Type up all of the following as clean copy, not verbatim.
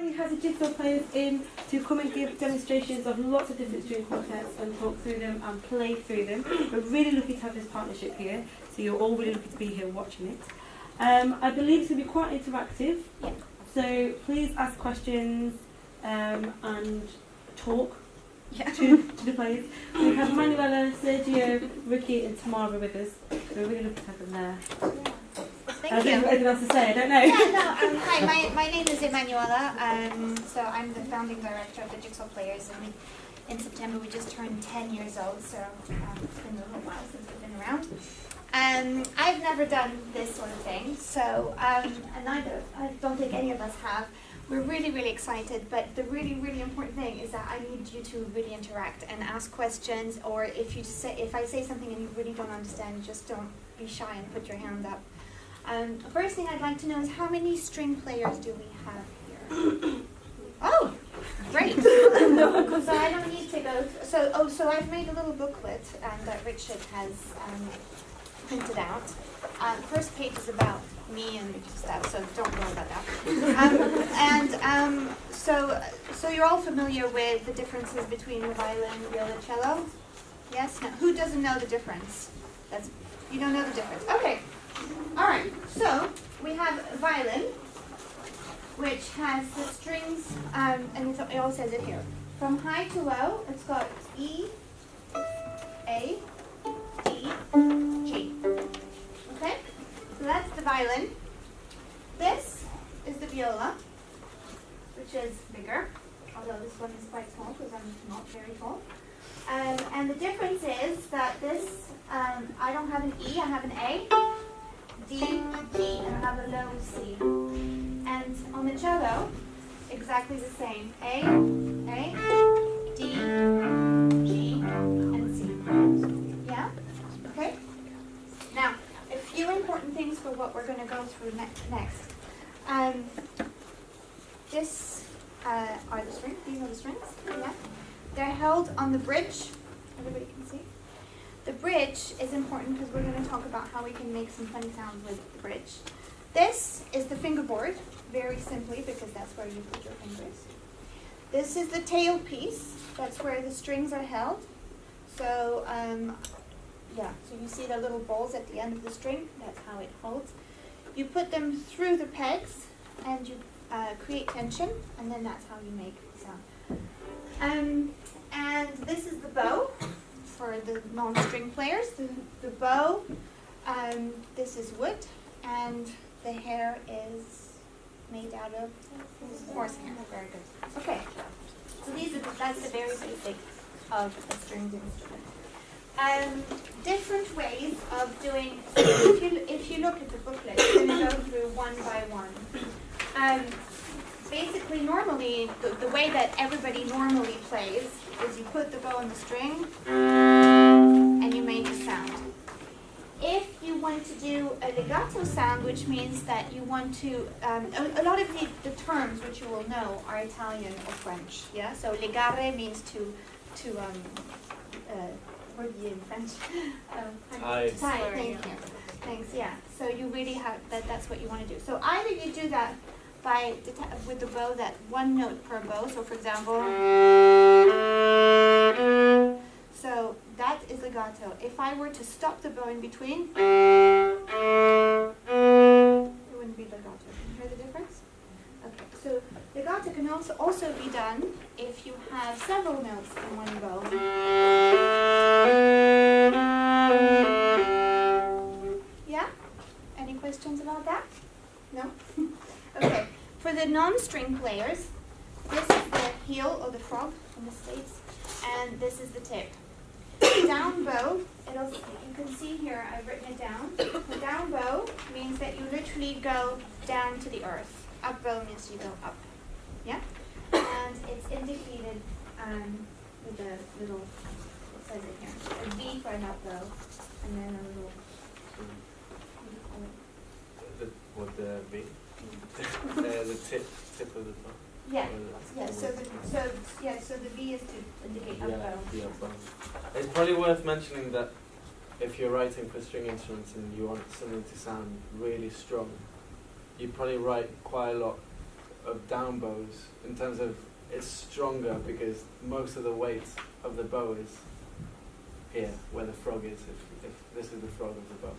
We had the Jigsaw Players in to come and give demonstrations of lots of different string quartets and talk through them and play through them. We're really lucky to have this partnership here, so you're all really lucky to be here watching it. I believe it's going to be quite interactive, so please ask questions and talk to the players. We have Emmanuella, Sergio, Ricky and Tamara with us. We're really lucky to have them there. Thank you. Anything else to say? I don't know. Hi, my name is Emmanuella. So I'm the founding director of the Jigsaw Players, and in September we just turned 10 years old, so it's been a little while since we've been around. I've never done this sort of thing, so and I don't think any of us have. We're really, really excited, but the really, really important thing is that I need you to really interact and ask questions, or if I say something and you really don't understand, just don't be shy and put your hand up. First thing I'd like to know is how many string players do we have here? Oh, great. So I don't need to go. So I've made a little booklet that Richard has printed out. First page is about me and stuff, so don't worry about that. So you're all familiar with the differences between the violin, violoncello? Yes? No. Who doesn't know the difference? You don't know the difference. Okay. All right. So we have a violin, which has the strings, and it all says it here. From high to low, it's got E, A, D, G. Okay? So that's the violin. This is the viola, which is bigger, although this one is quite small because I'm not very tall. And the difference is that this, I don't have an E, I have an A, D, G, and I have a low C. And on the cello, exactly the same. A, D, G, and C. Yeah? Okay? Now, a few important things for what we're going to go through next. This are the strings. These are the strings. Yeah? They're held on the bridge. Everybody can see. The bridge is important because we're going to talk about how we can make some funny sounds with the bridge. This is the fingerboard, very simply, because that's where you put your fingers. This is the tail piece. That's where the strings are held. So, so you see the little balls at the end of the string. That's how it holds. You put them through the pegs, and you create tension, and then that's how you make the sound. And this is the bow for the non-string players. The bow, this is wood, and the hair is made out of horsehair. Very good. Okay, so that's the very basic of a stringed instrument. Different ways of doing. If you look at the booklet, you're going to go through one by one. Basically, normally, the way that everybody normally plays is you put the bow on the string and you make a sound. If you want to do a legato sound, which means that you want to, a lot of the terms which you will know are Italian or French. Yeah. So legare means to what do you in French? Tie. Thank you. Thanks. Yeah. So you really have that's what you want to do. So either you do that with the bow, that one note per bow. So for example, so that is legato. If I were to stop the bow in between, it wouldn't be legato. Can you hear the difference? Okay. So legato can also be done if you have several notes in one bow. Yeah? Any questions about that? No? Okay. For the non-string players, this is the heel or the frog in the States, and this is the tip. Down bow, you can see here, I've written it down. The down bow means that you literally go down to the earth. Up bow means you go up. Yeah? And it's indicated with a little, it says it here, a V for an up bow, and then a little, what do you call it? What the V? The tip of the tongue. Yeah. Yeah. So the V is to indicate up bow. Yeah, up bow. It's probably worth mentioning that if you're writing for string instruments and you want something to sound really strong, you probably write quite a lot of down bows in terms of it's stronger because most of the weight of the bow is here, where the frog is, if this is the frog of the bow.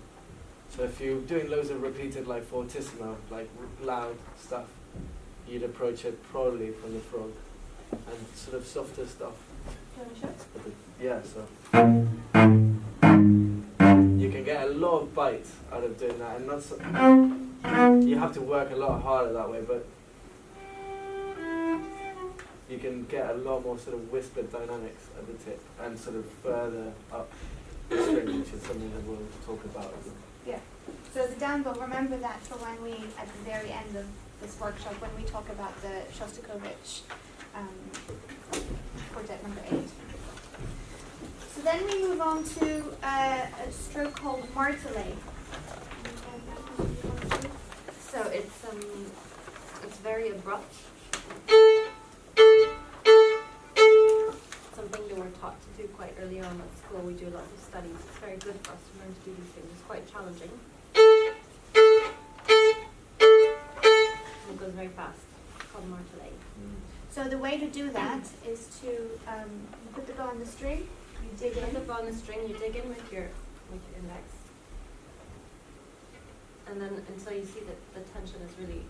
So if you're doing loads of repeated like fortissimo, like loud stuff, you'd approach it probably from the frog, and sort of softer stuff. Yeah, so you can get a lot of bite out of doing that, and not so, you have to work a lot harder that way, but you can get a lot more sort of whispered dynamics at the tip and sort of further up the string, which is something that we'll talk about. Yeah. So the down bow, remember that for when we, at the very end of this workshop, when we talk about the Shostakovich quartet number 8. So then we move on to a stroke called martelé. So it's very abrupt. Something that we're taught to do quite early on at school. We do lots of studies. It's very good for us to learn to do these things. It's quite challenging. And it goes very fast. It's called martelé. So the way to do that is to you put the bow on the string, you dig Put the in. bow on the string. You dig in with your index, and then until you see that the tension is really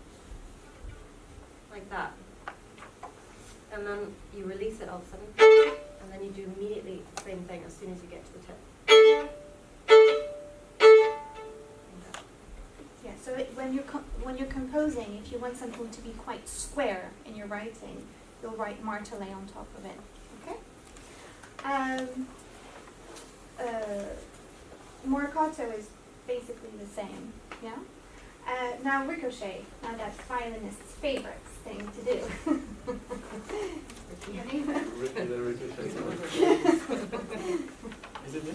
like that. And then you release it all of a sudden, and then you do immediately the same thing as soon as you get to the tip. Yeah. So when you're composing, if you want something to be quite square in your writing, you'll write martelé on top of it. Okay. Morcato is basically the same. Yeah. Now ricochet. Now that's violinist's favorite thing to do. The ricochet. Is it me?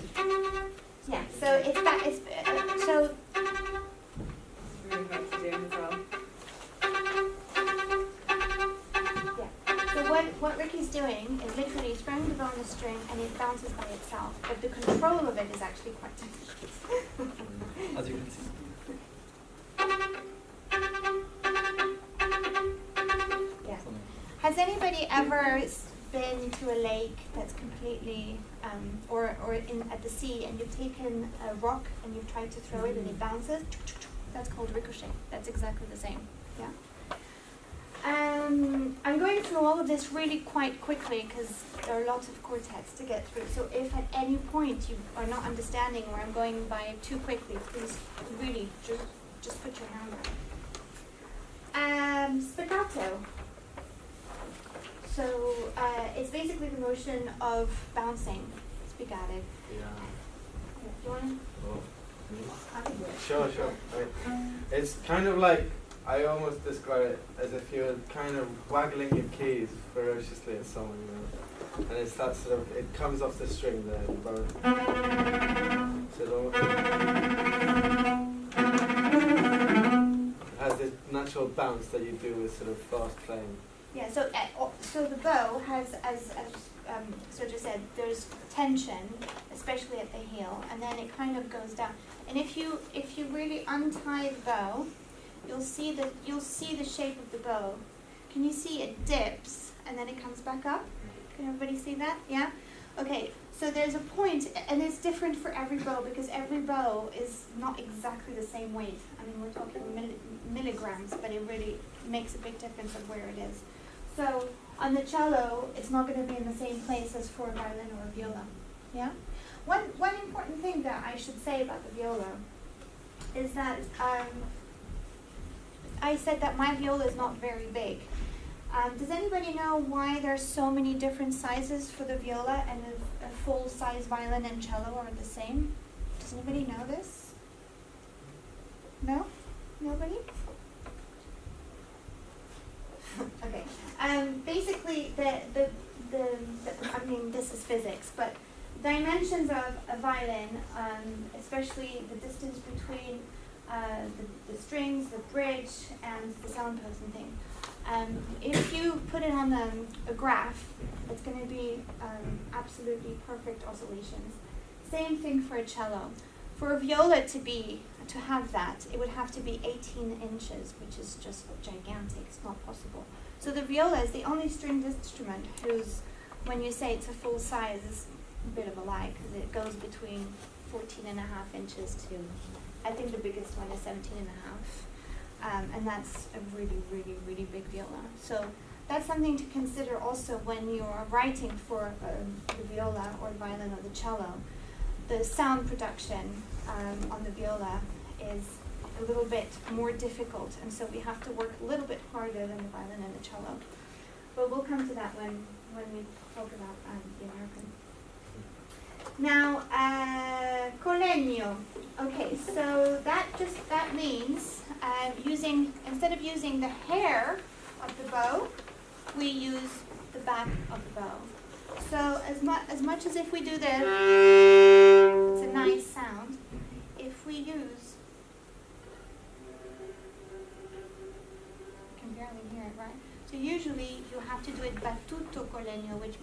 Yeah. So it's that. It's so. It's really hard to do as well. Yeah. So what Ricky's doing is literally throwing the bow on the string and it bounces by itself, but the control of it is actually quite difficult. As you can see. Yeah. Has anybody ever been to a lake that's completely, or at the sea, and you've taken a rock and you've tried to throw it and it bounces? That's called ricochet. That's exactly the same. Yeah. I'm going through all of this really quite quickly because there are lots of quartets to get through. So if at any point you are not understanding or I'm going by too quickly, please really just put your hand up. Spiccato. So it's basically the motion of bouncing. Spiccato. Yeah. Do you want to? Oh. I can do it. Sure. It's kind of like, I almost describe it as if you're kind of waggling your keys ferociously at someone, you know. And it's that sort of, it comes off the string, the bow. So it has this natural bounce that you do with sort of fast playing. Yeah, so the bow has, as Sergio said, there's tension, especially at the heel, and then it kind of goes down. And if you really untie the bow, you'll see the shape of the bow. Can you see it dips and then it comes back up? Can everybody see that? Yeah? Okay, so there's a point, and it's different for every bow because every bow is not exactly the same weight. I mean, we're talking milligrams, but it really makes a big difference of where it is. So on the cello, it's not going to be in the same place as for a violin or a viola. Yeah? One important thing that I should say about the viola is that I said that my viola is not very big. Does anybody know why there's so many different sizes for the viola and a full-size violin and cello are the same? Does anybody know this? No? Nobody? Okay. Basically, I mean, this is physics, but dimensions of a violin, especially the distance between the strings, the bridge, and the sound post and thing. If you put it on a graph, it's going to be absolutely perfect oscillations. Same thing for a cello. For a viola to be to have that, it would have to be 18 inches, which is just gigantic. It's not possible. So the viola is the only stringed instrument whose, when you say it's a full size, is a bit of a lie, because it goes between 14.5 inches to, I think the biggest one is 17.5. And that's a really, really, really big viola. So that's something to consider also when you're writing for the viola or the violin or the cello. The sound production on the viola is a little bit more difficult, and so we have to work a little bit harder than the violin and the cello. But we'll come to that when we talk about the American. Now, colegno. Okay, so that means instead of using the hair of the bow, we use the back of the bow. So as much as if we do this, it's a nice sound. If we use, you can barely hear it, right? So usually you have to do it battuto colegno, which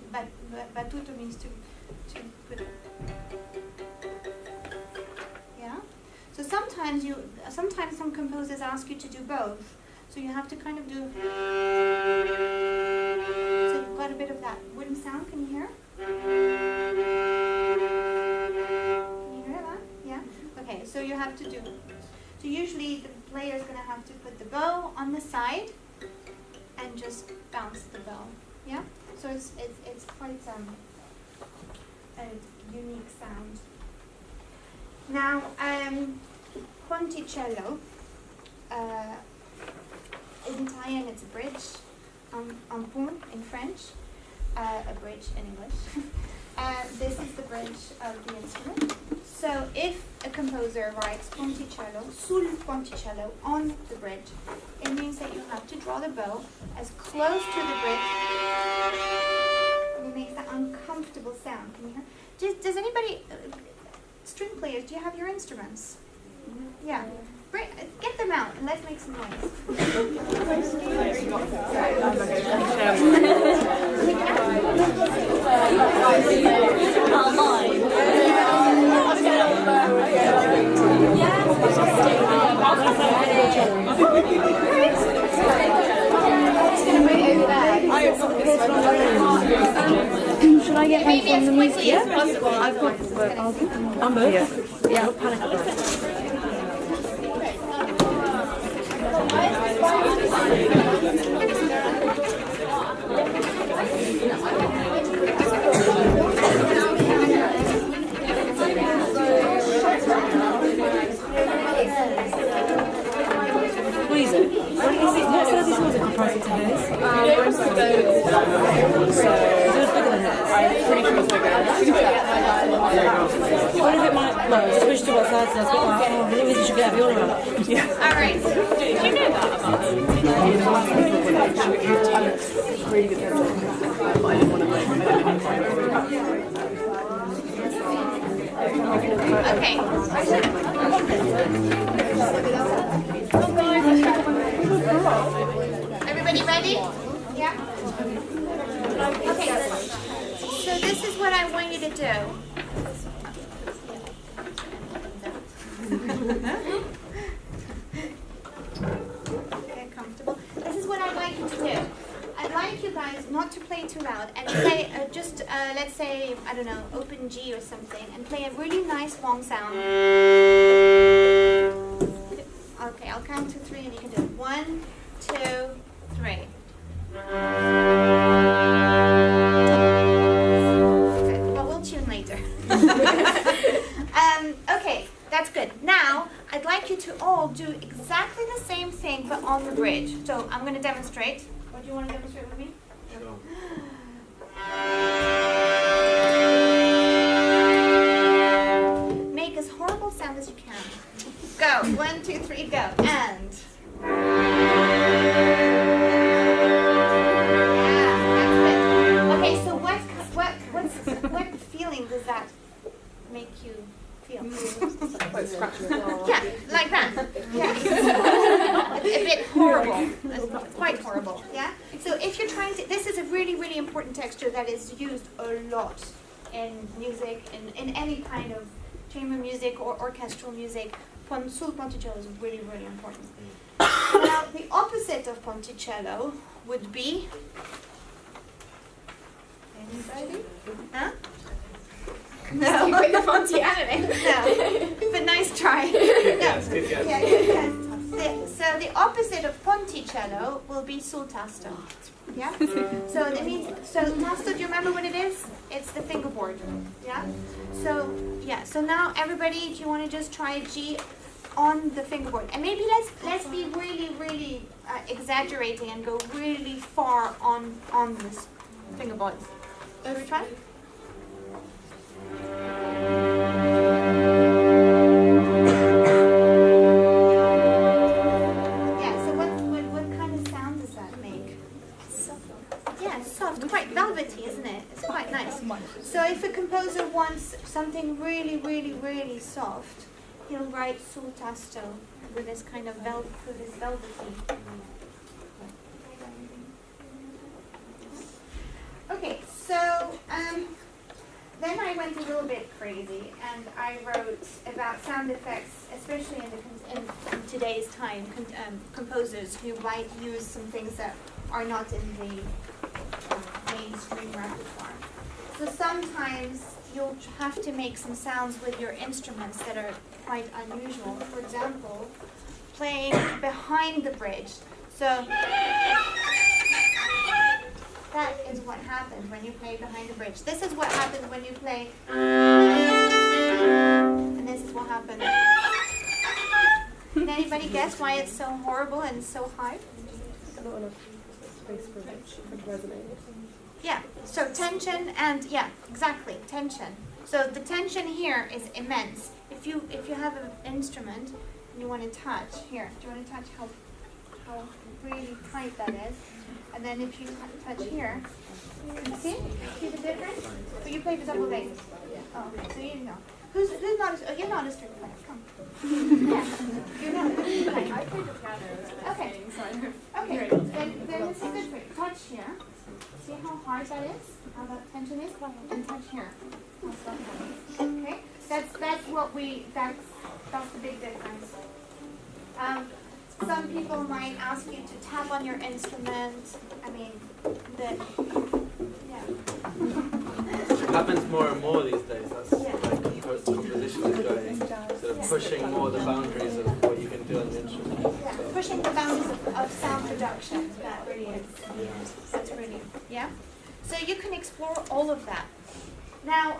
battuto means to put it. Yeah. So sometimes some composers ask you to do both. So you have to kind of do. So you've got a bit of that wooden sound. Can you hear? Can you hear that? Yeah. Okay. So you have to do. So usually the player is going to have to put the bow on the side and just bounce the bow. Yeah. So it's quite a unique sound. Now, ponticello. In Italian, it's a bridge. Un pont in French, a bridge in English. This is the bridge of the instrument. So if a composer writes ponticello, sul ponticello, on the bridge, it means that you have to draw the bow as close to the bridge. And it makes that uncomfortable sound. Can you hear? Does anybody, string players, do you have your instruments? Yeah. Get them out and let's make some noise. Should I get one from the music? Yeah, possible. I've got both. Yeah. Panic at that. What size is yours compared to his? Is yours bigger than his? Pretty sure it's bigger. What if it might, well, switch to what size it is, but like, oh, really, you should get a viola out. Yeah. Alright. Do you know that about them? Really good sense. But I didn't want to play. Okay. Everybody ready? Yeah? Okay. So this is what I want you to do. Get comfortable. This is what I'd like you to do. I'd like you guys not to play too loud and play let's say, I don't know, open G or something, and play a really nice long sound. Okay, I'll count to 3 and you can do it. 1, 2, 3. Okay, well, we'll tune later. Okay, that's good. Now, I'd like you to all do exactly the same thing, but on the bridge. So I'm going to demonstrate. What do you want to demonstrate with me? Sure. Make as horrible sound as you can. Go. 1, 2, 3, go. And. Okay, so what feeling does that make you feel? Yeah, like that. Yeah. A bit horrible. It's quite horrible. Yeah? So if you're trying to, this is a really, really important texture that is used a lot in music, in any kind of chamber music or orchestral music. sul ponticello is really, really important. Now, the opposite of ponticello would be... Anybody? Huh? No. With the ponticello. No. But nice try. Good guess, good guess. Yeah, good guess. So the opposite of ponticello will be sul tasto. Yeah? So that means, so tasto, do you remember what it is? It's the fingerboard. Yeah? So now everybody, do you want to just try G on the fingerboard? And maybe let's be really, really exaggerating and go really far on this fingerboard. Shall we try? Quite velvety, isn't it? It's quite nice. So if a composer wants something really, really, really soft, he'll write sul tasto with this kind of velvety. Okay, so then I went a little bit crazy and I wrote about sound effects, especially in today's time, composers who might use some things that are not in the mainstream repertoire. So sometimes you'll have to make some sounds with your instruments that are quite unusual. For example, playing behind the bridge. So that is what happens when you play behind the bridge. This is what happens when you play, and this is what happens. Can anybody guess why it's so horrible and so high? Not enough space for it to resonate. Yeah, so tension and, yeah, exactly, tension. So the tension here is immense. If you have an instrument and you want to touch, here, do you want to touch how really tight that is? And then if you touch here, see the difference? But you play the double bass. Oh, so you know. Who's not you're not a string player, come. Yeah, you're not a string player. I played the piano. Okay. Okay, then this is good for you. Touch here. See how hard that is? How that tension is? And touch here. How soft that is. Okay? That's the big difference. Some people might ask you to tap on your instrument. I mean, yeah. It happens more and more these days. That's Yeah. like composition is going, sort of pushing more the boundaries of what you can do on the instrument. Yeah, pushing the boundaries of sound production. That really is. That's really, yeah. So you can explore all of that. Now,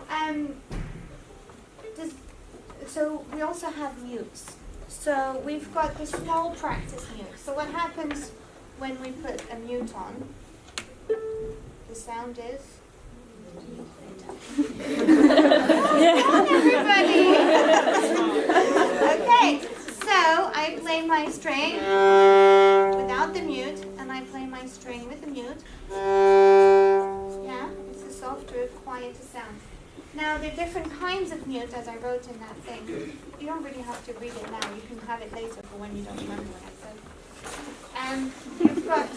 so we also have mutes. So we've got the small practice mute. So what happens when we put a mute on? The sound is. Come on, everybody. Okay, so I play my string without the mute, and I play my string with the mute. Yeah, it's a softer, quieter sound. Now, there are different kinds of mute, as I wrote in that thing. You don't really have to read it now. You can have it later for when you don't remember what I said. And you've got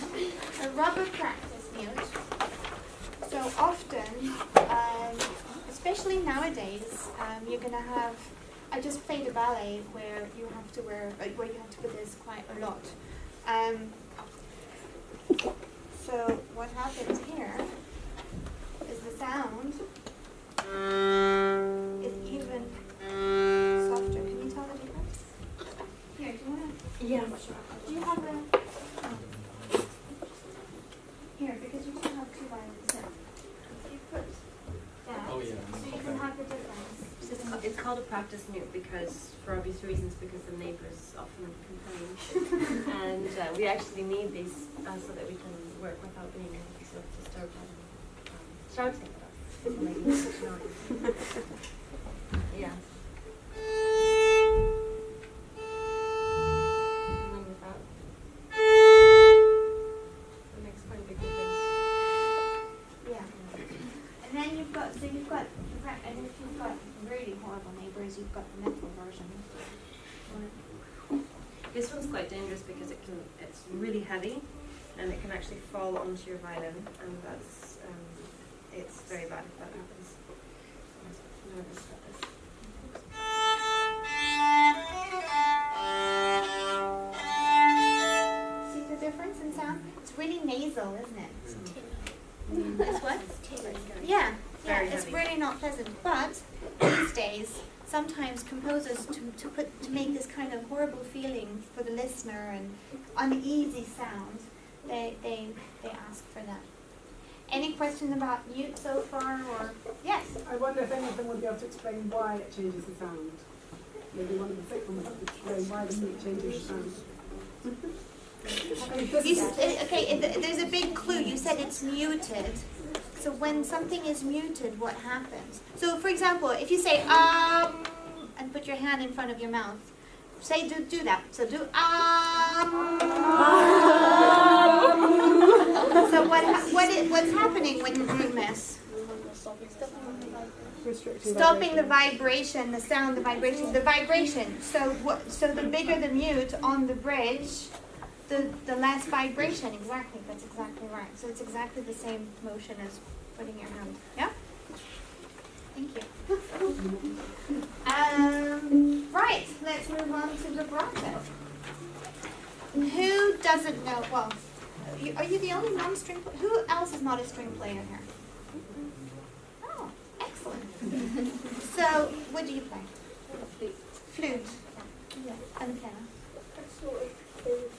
a rubber practice mute. So often, especially nowadays, you're going to have, I just played a ballet where you have to put this quite a lot. So what happens here is the sound is even softer. Can you tell the difference? Here, do you want to? Yeah. Do you have a? Oh. Here, because you can have two violins here. You put that. Oh yeah. So you can have the difference. It's called a practice mute because, for obvious reasons, because the neighbours often complain. And we actually need these so that we can work without being sort of disturbed by shouting at us. Making such noise. Yeah. And then with that, it makes quite a big difference. Yeah. And then you've got, and if you've got really horrible neighbours, you've got the metal version. This one's quite dangerous because it's really heavy and it can actually fall onto your violin, and that's it's very bad if that happens. I'm nervous about this. nasal, isn't it? It's what? Yeah, Very it's heavy. really not pleasant. But these days, sometimes composers to make this kind of horrible feeling for the listener and uneasy sound, they ask for that. Any questions about mute so far, or yes? I wonder if any of them would be able to explain why it changes the sound. Maybe one of the thick ones would explain why the mute changes the sound. There's a big clue. You said it's muted. So when something is muted, what happens? So for example, if you say and put your hand in front of your mouth, say do that. So do So what's happening when you're doing this? Stopping the vibration, the sound, the vibration. So the bigger the mute on the bridge, the less vibration. Exactly, that's exactly right. So it's exactly the same motion as putting your hand. Yeah? Thank you. Right, let's move on to vibrato. Who doesn't know, well, are you the only non-string player? Who else is not a string player here? Oh, excellent. So, what do you play? Flute. Yeah. And the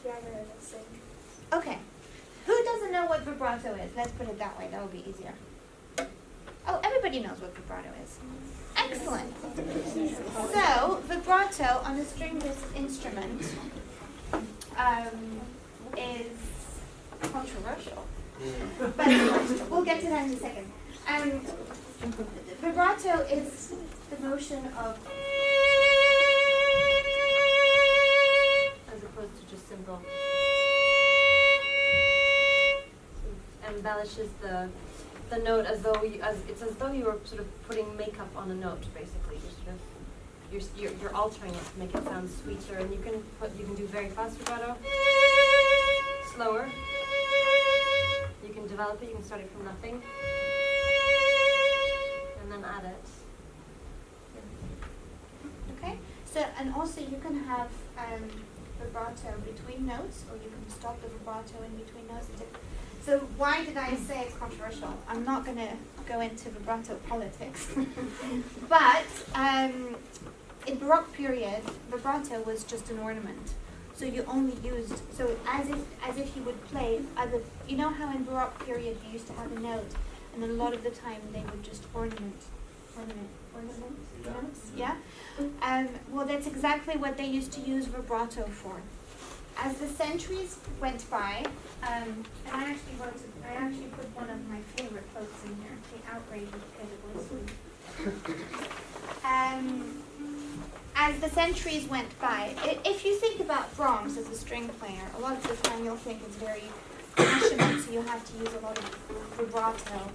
piano. Okay. Who doesn't know what vibrato is? Let's put it that way. That will be easier. Oh, everybody knows what vibrato is. Excellent. So, vibrato on a string-based instrument is controversial. But we'll get to that in a second. Vibrato is the motion of... As opposed to just simple. Embellishes the note as though it's as though you were sort of putting makeup on a note, basically. You're altering it to make it sound sweeter, and you can do very fast vibrato, slower. You can develop it. You can start it from nothing, and then add it. Okay? So, and also you can have vibrato between notes, or you can stop the vibrato in between notes. So why did I say it's controversial? I'm not going to go into vibrato politics. But in Baroque period, vibrato was just an ornament. So you only used, so as if you would play other, you know how in Baroque period you used to have a note, and then a lot of the time they would just ornament notes, yeah? Well, that's exactly what they used to use vibrato for. As the centuries went by, and I actually put one of my favorite quotes in here, the outrage of Pedagog. As the centuries went by, if you think about Brahms as a string player, a lot of the time you'll think it's very passionate, so you have to use a lot of vibrato.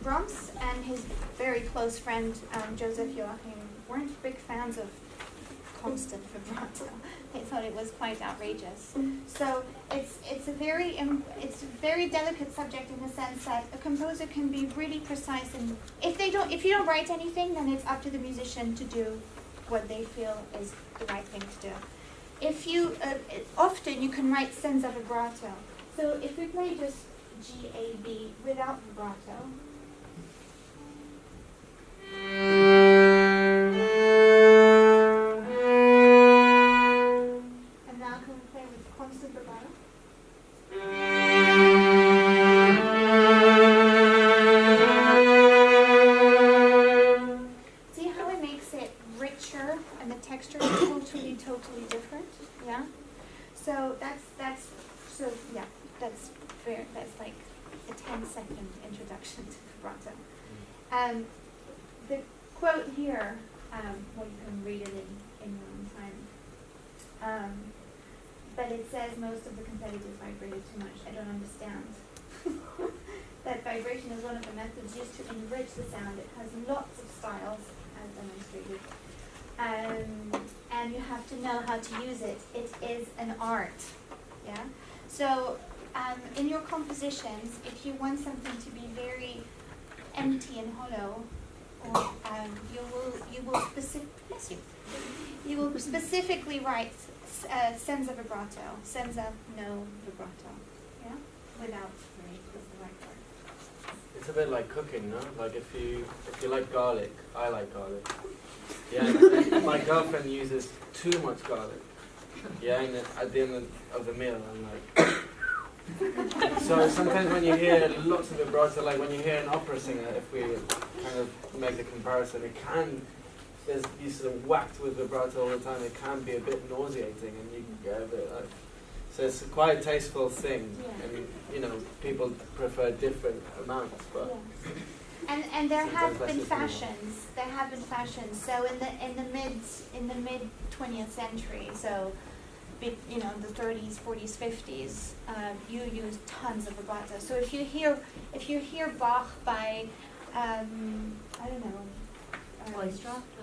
Brahms and his very close friend Joseph Joachim weren't big fans of constant vibrato. They thought it was quite outrageous. So it's a very delicate subject in the sense that a composer can be really precise, and if you don't write anything, then it's up to the musician to do what they feel is the right thing to do. If you often you can write senza vibrato. So if we play just G-A-B without vibrato. And now can we play with constant vibrato? See how it makes it richer and the texture is totally different? Yeah? So that's like a 10-second introduction to vibrato. The quote here, well, you can read it in your own time. But it says most of the competitors vibrated too much. I don't understand. That vibration is one of the methods used to enrich the sound. It has lots of styles, as demonstrated. And you have to know how to use it. It is an art. Yeah? So in your compositions, if you want something to be very empty and hollow, or you will specifically write senza vibrato, senza no vibrato. Yeah? Without, right, is the right word. It's a bit like cooking, no? Like if you like garlic, I like garlic. Yeah, and my girlfriend uses too much garlic. Yeah, and at the end of the meal, I'm like. So sometimes when you hear lots of vibrato, like when you hear an opera singer, if we kind of make the comparison, it can, there's you sort of whacked with vibrato all the time. It can be a bit nauseating, and you can get a bit like. So it's quite a tasteful thing, and you know people prefer different amounts, but. Yeah. And there have sometimes been less is more. fashions. There have been fashions. So in the mid 20th century, so you know the 30s, 40s, 50s, you use tons of vibrato. So if you hear Bach by I don't know.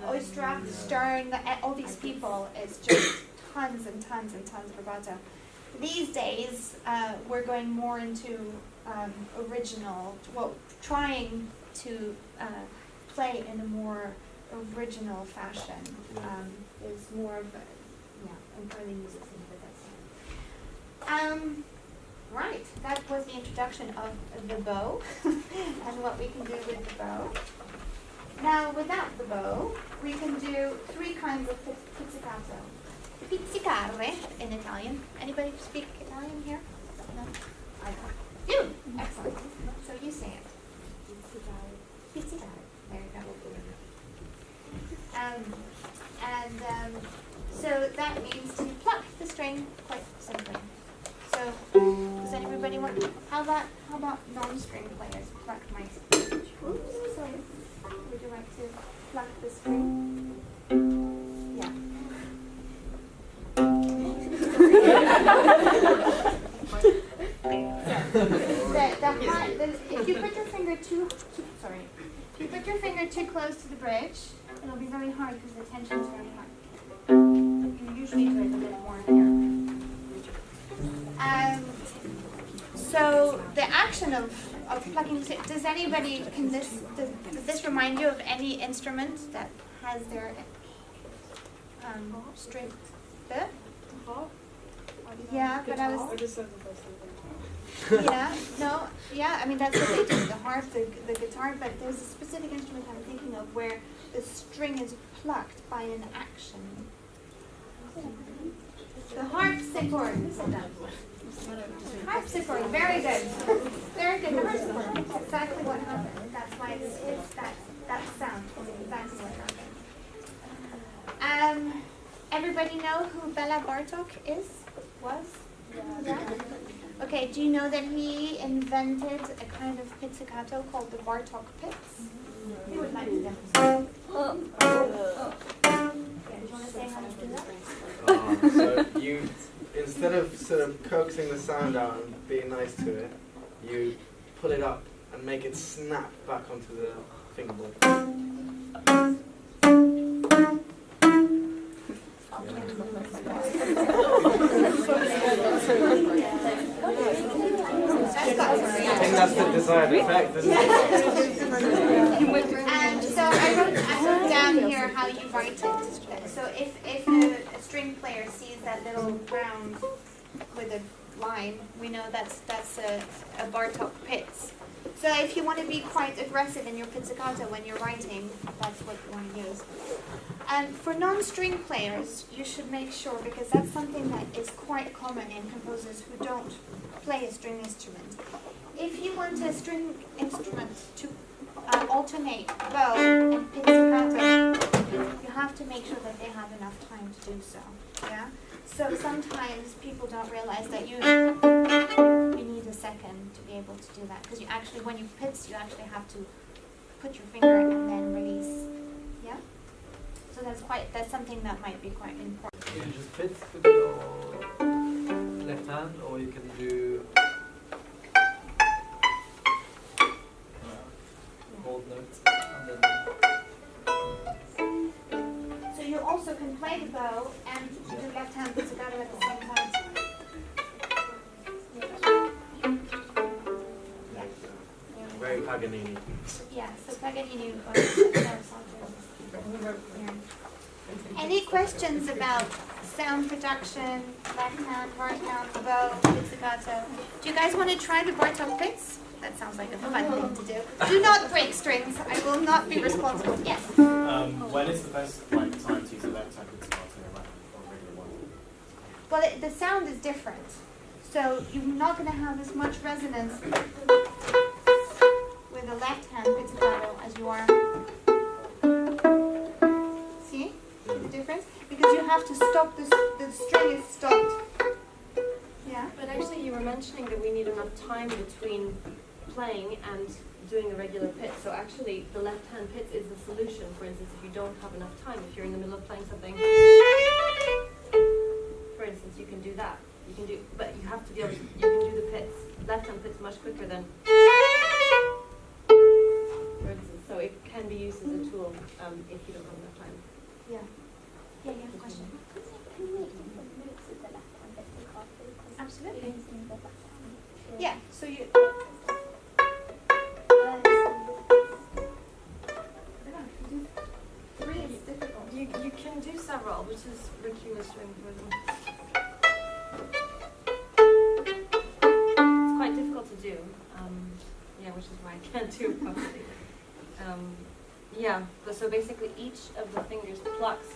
Oistrakh, Stern, all these people, it's just tons and tons and tons of vibrato. These days, we're going more into original, well, trying to play in a more original fashion. There's more of a, and early music thing that that's right, that was the introduction of the bow and what we can do with the bow. Now, without the bow, we can do 3 kinds of pizzicato. Pizzicare in Italian. Anybody speak Italian here? No? I don't. You! Excellent. So you say it. Pizzicare. Pizzicare. There you go. So that means to pluck the string quite simply. So does anybody want? How about non-string players pluck my string? Oops, sorry. Would you like to pluck the string? Yeah. If you put your finger too close to the bridge, it'll be very hard because the tension is very hard. You usually do it a bit more here. So the action of plucking. Does anybody does this remind you of any instrument that has their string? The? Yeah, but I was. I just said the first thing. Yeah, no, yeah, I mean that's what they do, the harp, the guitar, but there's a specific instrument I'm thinking of where the string is plucked by an action. The harpsichord. Harpsichord, very good. Very good, the harpsichord. That's exactly what happened. That's why it's that sound. Exactly what happened. Everybody know who Bela Bartok was? Yeah. Okay, do you know that he invented a kind of pizzicato called the Bartok pizz? Who would like to demonstrate? Yeah, do you want to say how to do that? So you, instead of sort of coaxing the sound out and being nice to it, you pull it up and make it snap back onto the fingerboard. I think that's the desired effect, isn't it? So I wrote down here how you write it. So if a string player sees that little round with a line, we know that's a Bartok pizz. So if you want to be quite aggressive in your pizzicato when you're writing, that's what you want to use. And for non-string players, you should make sure, because that's something that is quite common in composers who don't play a string instrument. If you want a string instrument to alternate bow and pizzicato, you have to make sure that they have enough time to do so. Yeah. So sometimes people don't realize that you need a second to be able to do that, because you actually, when you pizz, you actually have to put your finger and then release. Yeah. So that's something that might be quite important. You can just pizz with your left hand, or you can do hold notes and then. So you also can play the bow and do left hand pizzicato at the same time. Very Paganini. Yeah, so Paganini. Any questions about sound production, left hand, right hand, bow, pizzicato. Do you guys want to try the Bartok picks? That sounds like a fun thing to do. Do not break strings. I will not be responsible. Yes? When is the best time to use a left hand pizzicato or a regular one? Well, the sound is different. So you're not going to have as much resonance with a left hand pizzicato as you are. See the difference? Because you have to stop the string is stopped. Yeah? But actually you were mentioning that we need enough time between playing and doing a regular pitch. So actually the left hand pitch is the solution. For instance, if you don't have enough time, if you're in the middle of playing something, for instance, you can do that. You can do, but you have to be able to, you can do the pits. Left hand pits much quicker than, for instance. So it can be used as a tool if you don't have enough time. Yeah. Yeah, question. Can you make different moves with the left hand pizzicato? Absolutely. Using the left hand. Yeah, so you... Three is difficult. You can do several, which is ridiculous string for them. It's quite difficult to do. Yeah, which is why I can't do it properly. Yeah, so basically each of the fingers plucks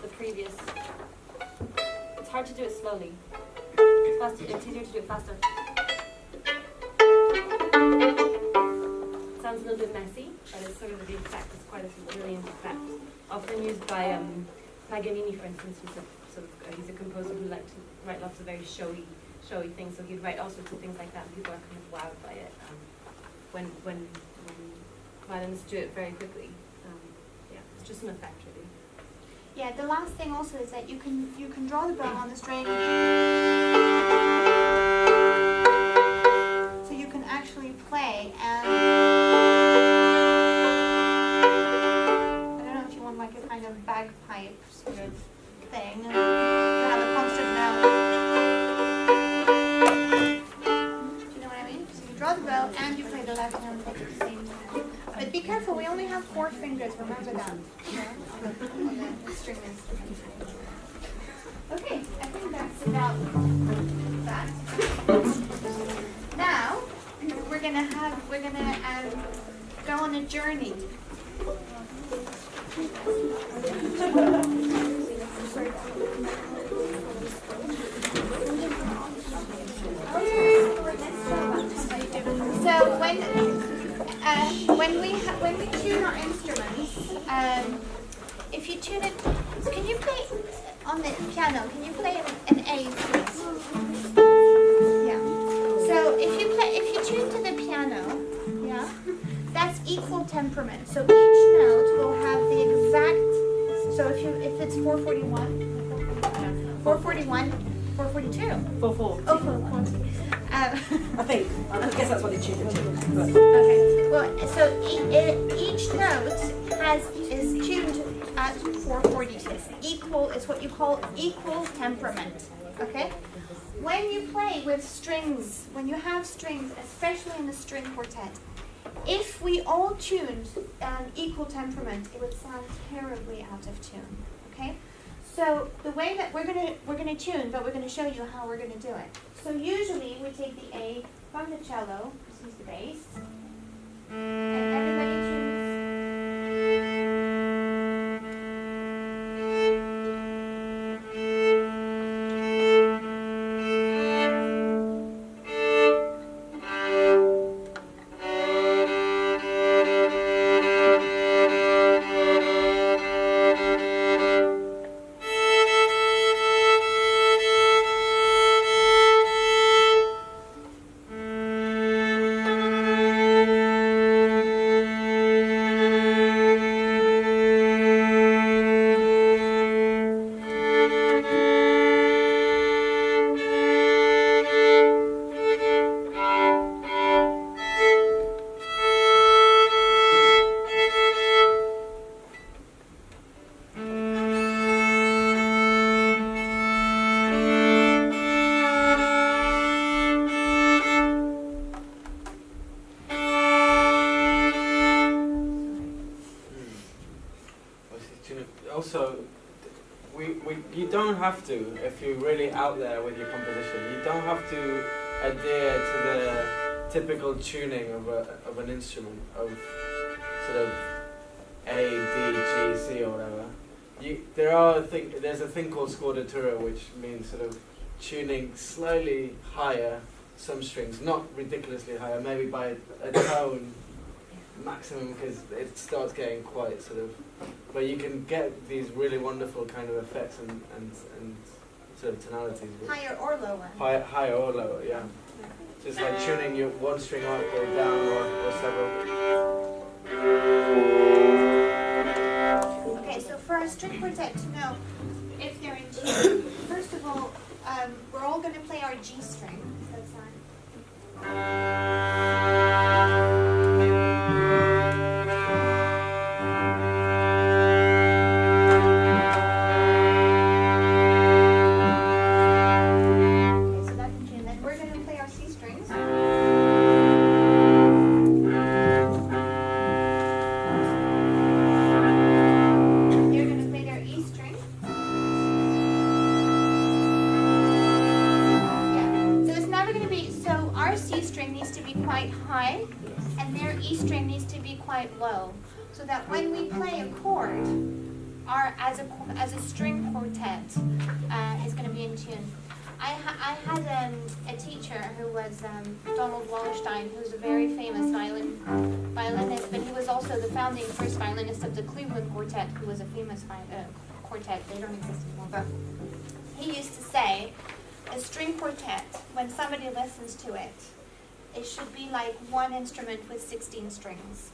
the previous. It's hard to do it slowly. It's faster. It's easier to do it faster. It sounds a little bit messy, but it's sort of the effect. It's quite a brilliant effect. Often used by Paganini, for instance, who's he's a composer who liked to write lots of very showy things. So he'd write all sorts of things like that, and people are kind of wowed by it when violinists do it very quickly. Yeah, it's just an effect, really. Yeah, the last thing also is that you can draw the bow on the string. So you can actually play and I don't know if you want like a kind of bagpipe sort of thing. You have a constant note. Do you know what I mean? So you draw the bow and you play the left hand at the same time. But be careful, we only have 4 fingers, remember that. Yeah? On the string instrument. Okay, I think that's about that. Now we're gonna go on a journey. So when we tune our instruments, if you tune it, can you play on the piano? Can you play an A, please? Yeah. So if you tune to the piano, yeah, that's equal temperament. So each note will have the exact. So if it's 441, 441, 442. 4/4. Oh, 4/4. I think. I guess that's what they tuned it to. Okay. Well, so each note is tuned at 442. Equal is what you call equal temperament. Okay. When you play with strings, when you have strings, especially in the string quartet, if we all tuned equal temperament, it would sound terribly out of tune. Okay. So the way that we're gonna tune, but we're gonna show you how we're gonna do it. So usually we take the A from the cello, this is the bass, and everybody tunes. have to, if you're really out there with your composition, you don't have to adhere to the typical tuning of an instrument, of sort of A, D, G, C or whatever. There's a thing called scordatura, which means sort of tuning slightly higher some strings, not ridiculously higher, maybe by a tone maximum, because it starts getting quite sort of, but you can get these really wonderful kind of effects and sort of tonalities. Higher or lower? Higher or lower, yeah. Just like tuning your one string up or down or several. Okay, so for our string quartet to know if they're in tune, first of all, we're all going to play our G string. So that's low, so that when we play a chord, as a string quartet is going to be in tune. I had a teacher who was Donald Wallerstein, who's a very famous violinist, but he was also the founding first violinist of the Cleveland Quartet, who was a famous quartet. They don't exist anymore, but he used to say, a string quartet, when somebody listens to it, it should be like one instrument with 16 strings.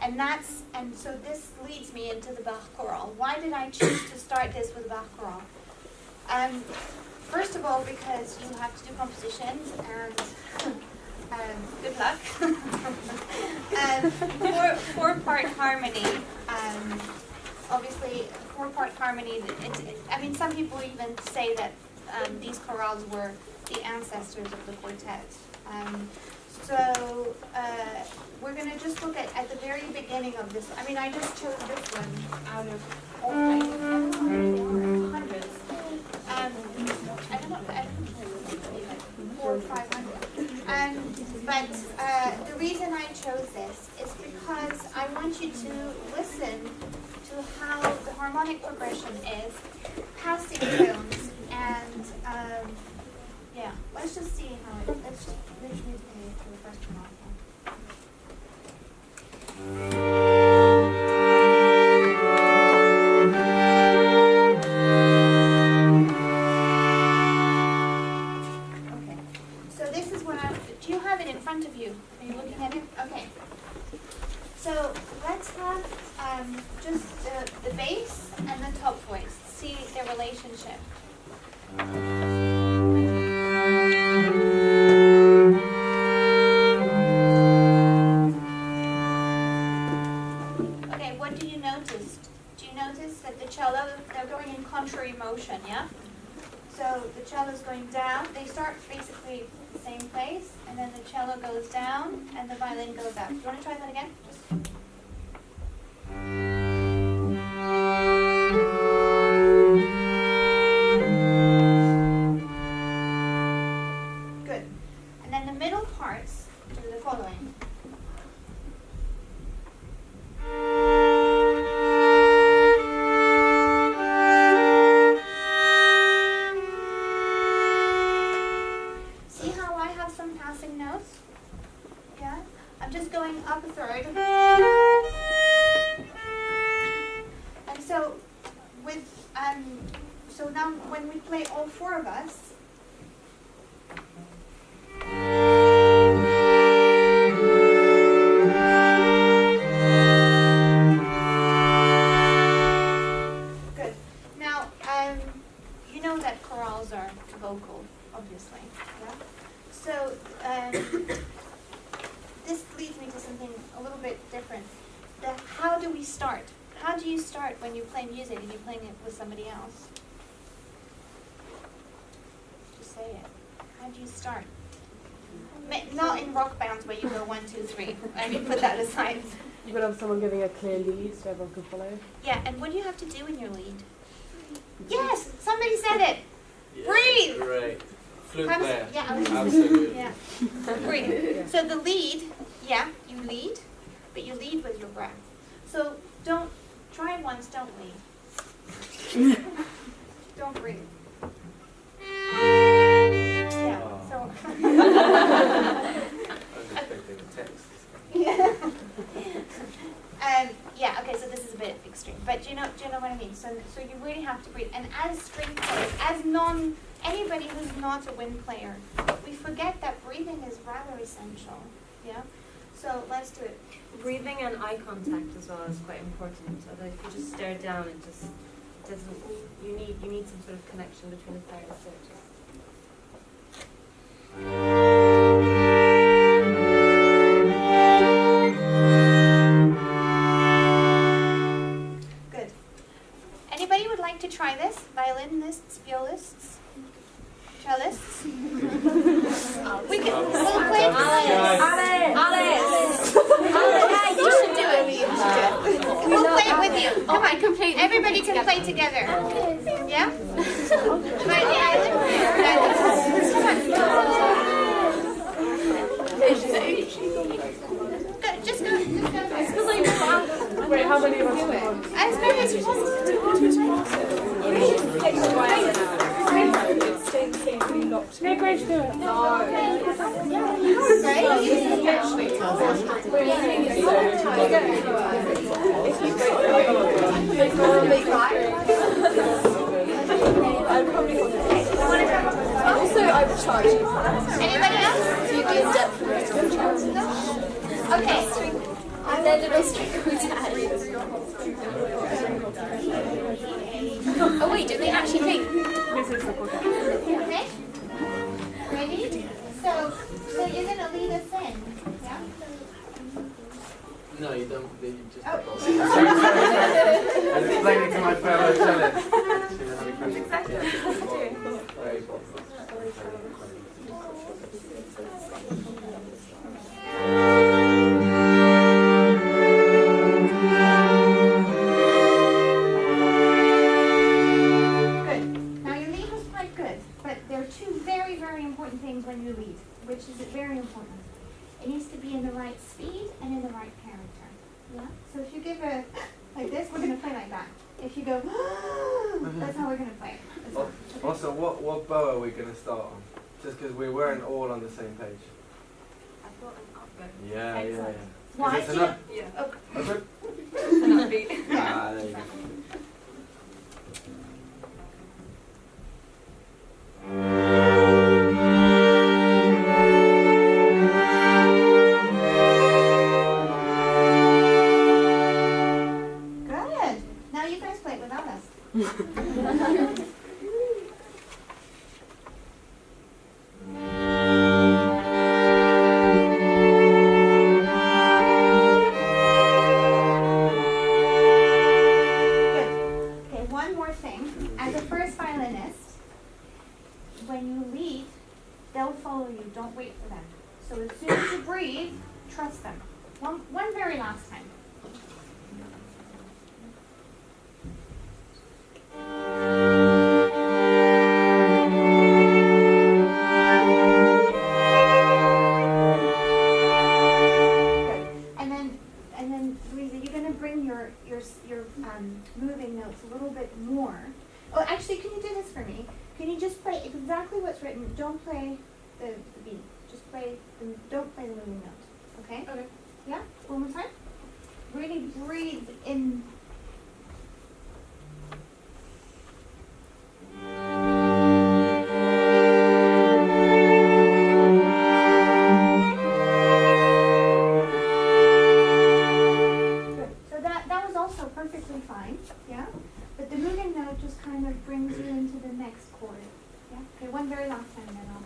And so this leads me into the Bach choral. Why did I choose to start this with Bach choral? First of all, because you have to do compositions, and good luck. And four-part harmony. Obviously, four-part harmony. Some people even say that these chorales were the ancestors of the quartet. So we're going to just look at the very beginning of this. I just chose this one out of hundreds. I don't know, 400 or 500. But the reason I chose this is because I want you to listen to how the harmonic progression is, passing tones, and let's just see how it. Let's move to the first one off. Okay. So this is what do you have it in front of you? Are you looking at it? Okay. So let's have just the bass and the top voice. See their relationship. Cello, they're going in contrary motion, yeah? So the cello is going down. They start basically the same place, and then the cello goes down, and the violin goes up. Do you want to try that again? Good. And then the middle parts do the following. Up a third. And so so now when we play all four of us, good. Now you know that chorales are vocal, obviously. Yeah? So this leads me to something a little bit different. How do we start? How do you start when you play music and you're playing it with somebody else? Just say it. How do you start? Not in rock bands where you go 1, 2, 3. Put that aside. You could have someone giving a clear lead so everyone can follow. Yeah, and what do you have to do in your lead? Yes, some Somebody said it. Yeah, Breathe. Great. Flute How does- player. yeah, I was- Absolutely. Yeah. Breathe. So the lead, yeah, you lead, but you lead with your breath. So don't try it once. Don't lead. Don't breathe. Yeah. So. I'm expecting a text. Yeah. Okay. So this is a bit extreme, but do you know what I mean? So you really have to breathe. And as string players, anybody who's not a wind player, we forget that breathing is rather essential. Yeah. So let's do it. Breathing and eye contact as well is quite important. So that if you just stare down, it just doesn't. You need some sort of connection between the players. So it just Good. Anybody would like to try this? Violinists, violists, cellists? We'll play. Alice! Yeah, you should do it. We'll play it with you. Come on, completely. everybody can play together. Yeah? Try the island. Go, just go. Wait, how many of us are on? As many as you want. No, Grace, do it. Also, I would charge you. Anybody else? So you'd be in debt for the rest of the charge. Okay. And then it'll string quartet. Oh wait, do they actually think? Okay. Ready? So you're gonna lead us in. Yeah? No, you don't. You just. Oh. I'm explaining to my fellow cellists. Good. Now your lead was quite good, but there are two very, very important things when you lead, which is very important. It needs to be in the right speed and in the right character. Yeah? So if you give a, like this, we're going to play like that. If you go, that's how we're going to play. Also, what bow are we going to start on? Just because we weren't all on the same page. I thought an upbeat. Yeah, yeah, yeah. Why? Is this enough? Yeah. Okay. An upbeat. Ah, there you go. Good. Now you guys play it without us. Good. Okay, one more thing. As a first violinist, when you lead, they'll follow you. Don't wait for them. So as soon as you breathe, trust them. One very last time. Good. And then Louisa, you're going to bring your moving notes a little bit more. Oh, actually, can you do this for me? Can you just play exactly what's written? Don't play the beat. Just play. Don't play the moving note. Okay? Okay. Yeah. One more time. Really breathe in. Good. So that was also perfectly fine. Yeah. But the moving note just kind of brings you into the next chord. Yeah. Okay. One very last time, then I'll.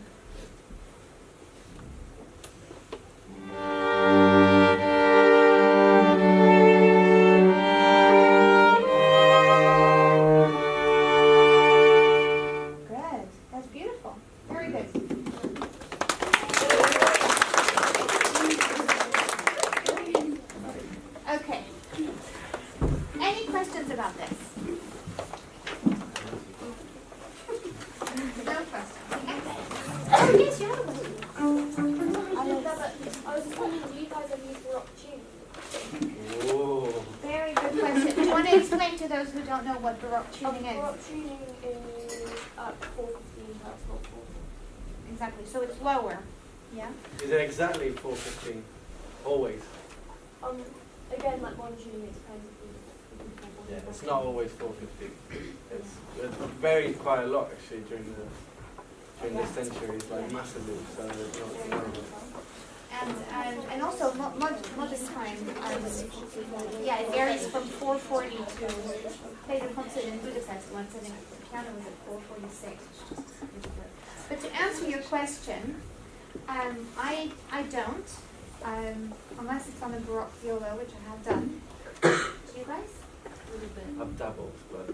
Good. That's beautiful. Very good. Okay. Any questions about this? I was just wondering, do you guys ever use baroque tuning? Oh. Very good question. Do you want to explain to those who don't know what baroque tuning is? Baroque tuning is at 415 hertz, not 440. Exactly. So it's lower. Yeah. Is it exactly 415? Always. Again, like modern tuning, it depends if you Yeah, it's not always 415. It's varied quite a lot actually during this century. It's like massively. So it's not. And also modern time. Yeah, it varies from 440 to play the concert in Budapest once, and the piano was at 446. But to answer your question, I don't, unless it's on a baroque viola, which I have done. Do you guys? A little bit. I've dabbled, but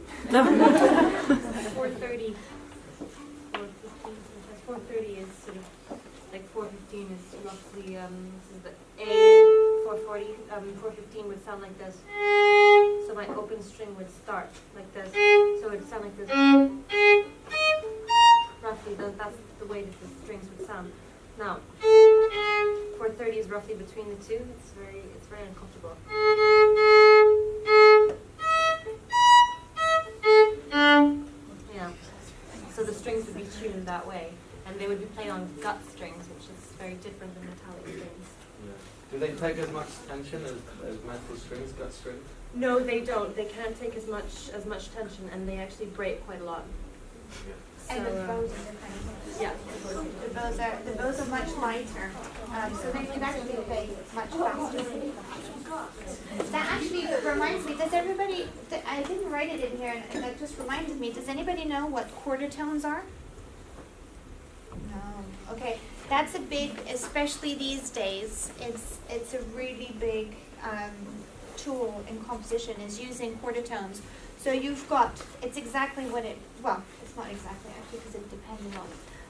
430. 430 is sort of like 415 is roughly this is the A 440. 415 would sound like this. So my open string would start like this. So it would sound like this. Roughly, that's the way that the strings would sound. Now, 430 is roughly between the two. It's very uncomfortable. Yeah. So the strings would be tuned that way, and they would be played on gut strings, which is very different than metallic strings. yeah. Do they take as much tension as metal strings, gut strings? No, they don't. They can't take as much tension, and they actually break quite a lot. Yeah. And the bows are different. Yeah. The bows are much lighter, so they can actually play much faster. That actually reminds me. Does everybody? I didn't write it in here, and that just reminded me. Does anybody know what quarter tones are? No. Okay, that's a big, especially these days. It's a really big tool in composition. Is using quarter tones. So you've got. It's exactly what it. Well, it's not exactly actually because it depends on.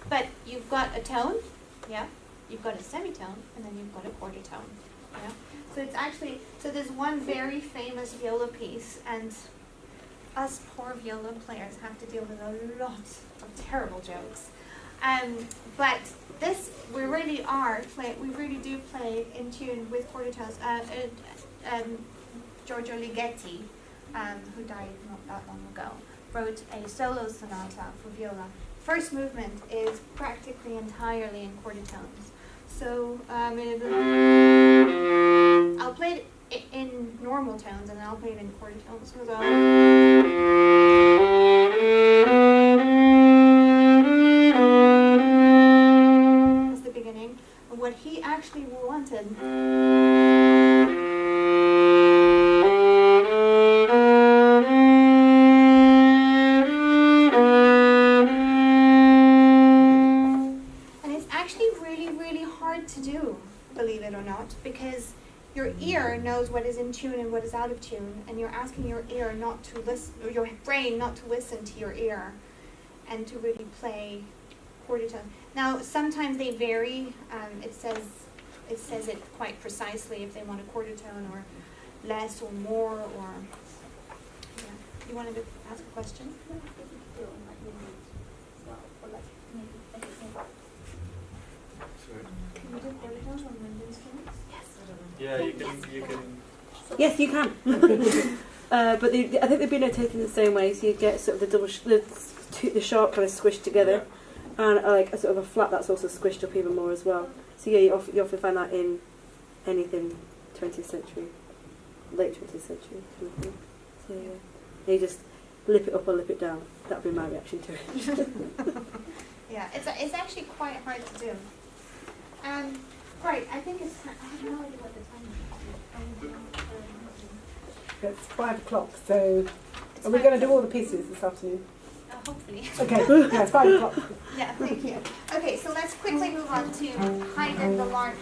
But you've got a tone, yeah. You've got a semitone, and then you've got a quarter tone, yeah. So it's actually there's one very famous viola piece, and us poor viola players have to deal with a lot of terrible jokes. But this we really do play in tune with quarter tones. Giorgio Ligeti, who died not that long ago, wrote a solo sonata for viola. First movement is practically entirely in quarter tones. So I'll play it in normal tones, and then I'll play it in quarter tones. So that's the beginning. And what he actually wanted. To do, believe it or not, because your ear knows what is in tune and what is out of tune, and you're asking your ear not to listen, or your brain not to listen to your ear, and to really play quarter tone. Now, sometimes they vary. It says it quite precisely if they want a quarter tone or less or more or. Yeah. You wanted to ask a question? Can you do quarter tones on Wimbledon strings? Yes. Yeah, you can. Yes, you can. But I think they've been notated in the same way. So you get sort of the double, the sharp kind of squished together, and like a sort of a flat that's also squished up even more as well. So yeah, you often find that in anything 20th century, late 20th century kind of thing. So yeah, you just lip it up or lip it down. That'd be my reaction to it. Yeah, it's actually quite hard to do. Right, I think it's. I have no idea what the time is. It's 5 o'clock, so are we going to do all the pieces this afternoon? Hopefully. Okay, yeah, it's 5 o'clock. Yeah, thank you. Okay, so let's quickly move on to Haydn the Lark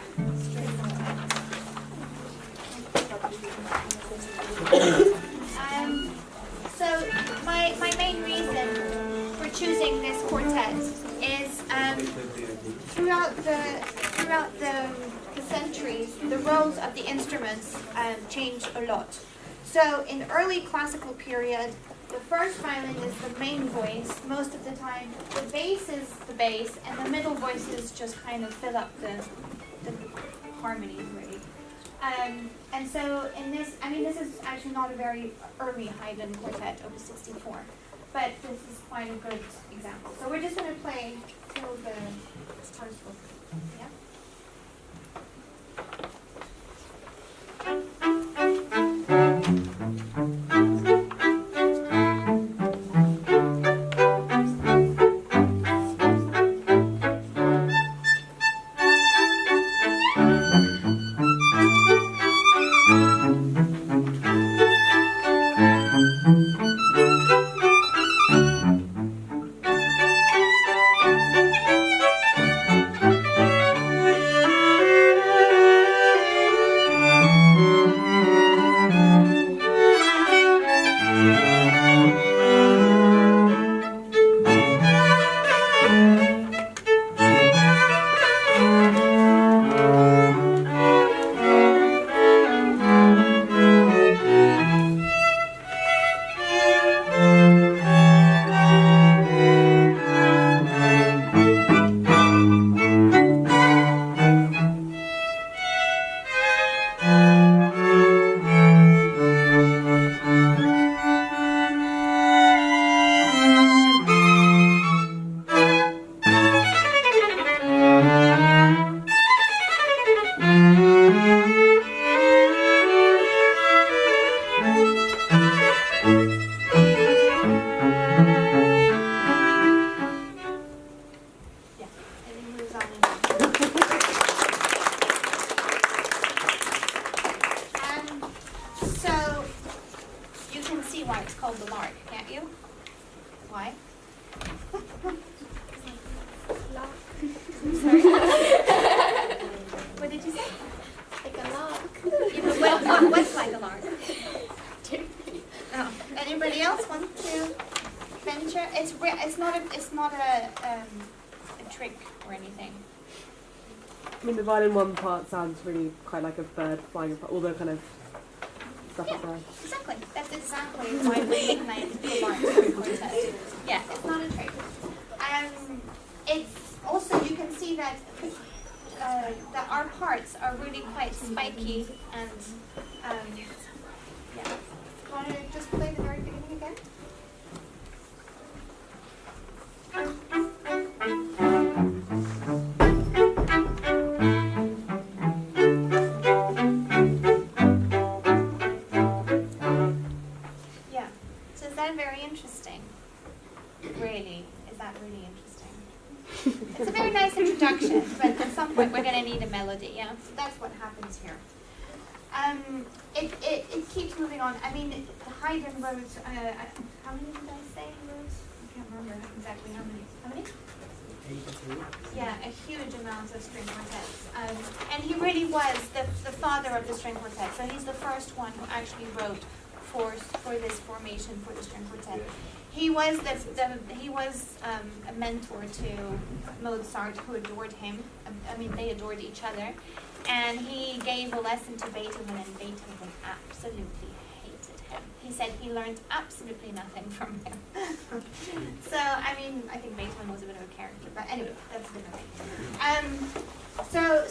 So my main reason for choosing this quartet is throughout the centuries, the roles of the instruments changed a lot. So in early classical period, the first violin is the main voice most of the time. The bass is the bass, and the middle voices just kind of fill up the harmonies really. And so in this, I mean, this is actually not a very early Haydn quartet, opus 64, but this is quite a good example. So we're just going to play through the particle. Yeah. I mean, the violin one part sounds really quite like a bird flying, all the kind of stuff up there. Exactly. That's exactly why we recognise the lark quartet. Yeah, it's not a trick. It's also, you can see that our parts are really quite spiky and yeah. Do you want to just play the very beginning again? Yeah. So is that very interesting? Really? Is that really interesting? It's a very nice introduction, but at some point we're going to need a melody, yeah? So that's what happens here. It keeps moving on. I mean, Haydn wrote, how many did I say he wrote? I can't remember exactly how many. How many? 82. Yeah, a huge amount of string quartets. And he really was the father of the string quartet. So he's the first one who actually wrote for this formation for the string quartet. He was a mentor to Mozart, who adored him. I mean, they adored each other. And he gave a lesson to Beethoven, and Beethoven absolutely hated him. He said he learned absolutely nothing from him. So, I mean, I think Beethoven was a bit of a character, but anyway, that's a different thing.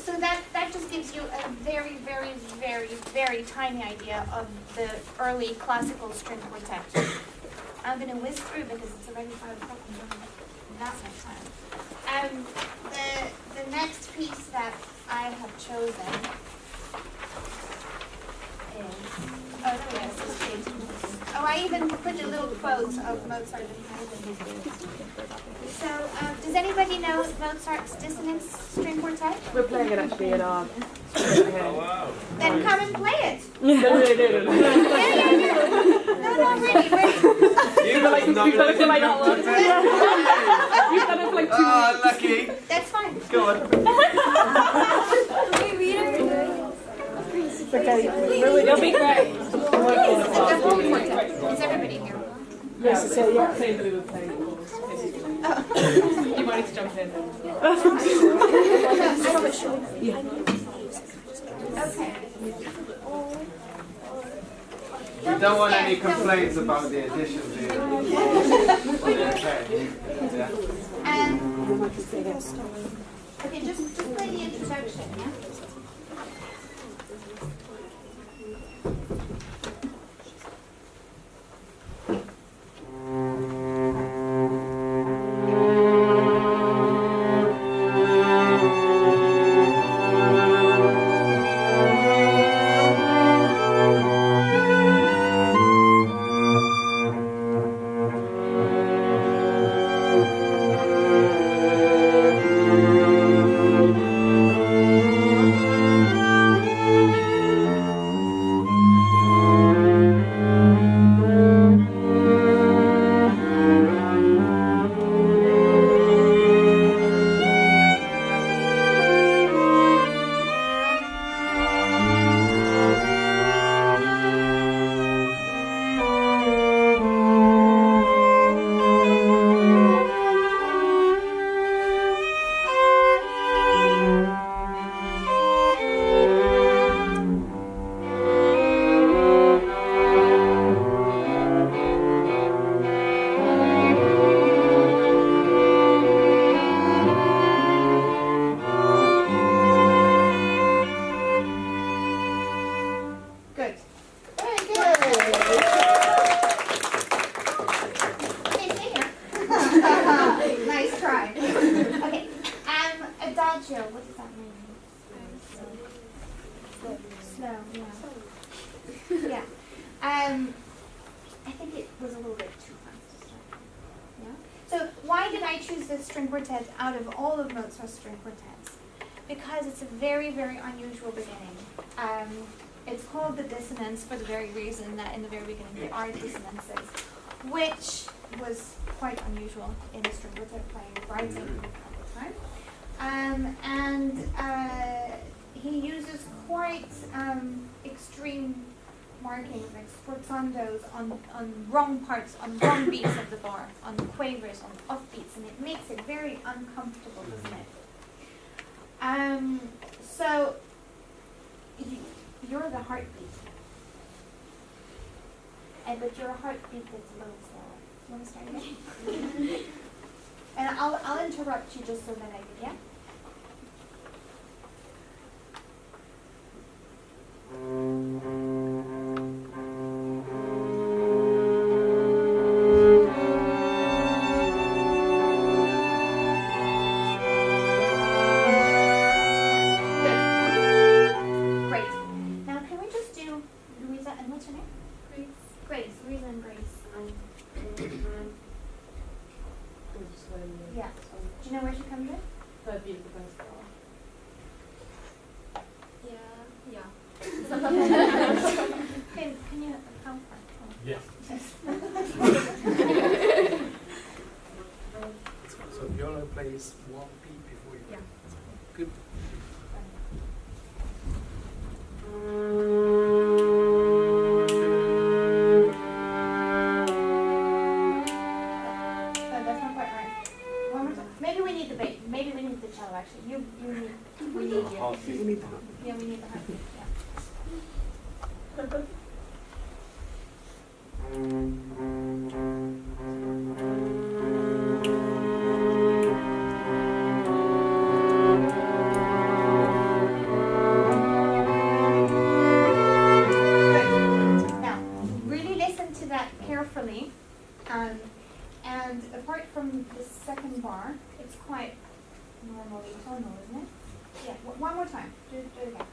So that just gives you a very, very, very, very tiny idea of the early classical string quartet. I'm going to whiz through because it's already 5 o'clock and that's my time. The next piece that I have chosen is, I even put a little quote of Mozart and Haydn. So, does anybody know Mozart's Dissonance string quartet? We're playing it actually in our... Oh, wow. Then come and play it. No. No, really. You guys not You've done it for like that one. You've done it for like 2 weeks. Oh, lucky. That's fine. Go on. Can we read it? It's okay. You'll be great. It's the whole quartet. Is everybody here? Yes, so yeah, same that we were playing. You wanted to jump in. Okay. We don't want any complaints about the additions here. Okay. Yeah. Okay, just play the introduction, yeah? I think it was a little bit too fast to start. Yeah. So why did I choose this string quartet out of all of Mozart's string quartets? Because it's a very, very unusual beginning. It's called the Dissonance for the very reason that in the very beginning there are dissonances, which was quite unusual in a string quartet playing writing at the time. He uses quite extreme markings, like sforzandos on wrong parts, on wrong beats of the bar, on quavers, on offbeats, and it makes it very uncomfortable, doesn't it? So you're the heartbeat, but you're a heartbeat that's low. So you want to start again? And I'll interrupt you just so that I can, yeah? And apart from the second bar, it's quite normally tonal, isn't it? Yeah, one more time. Do it again.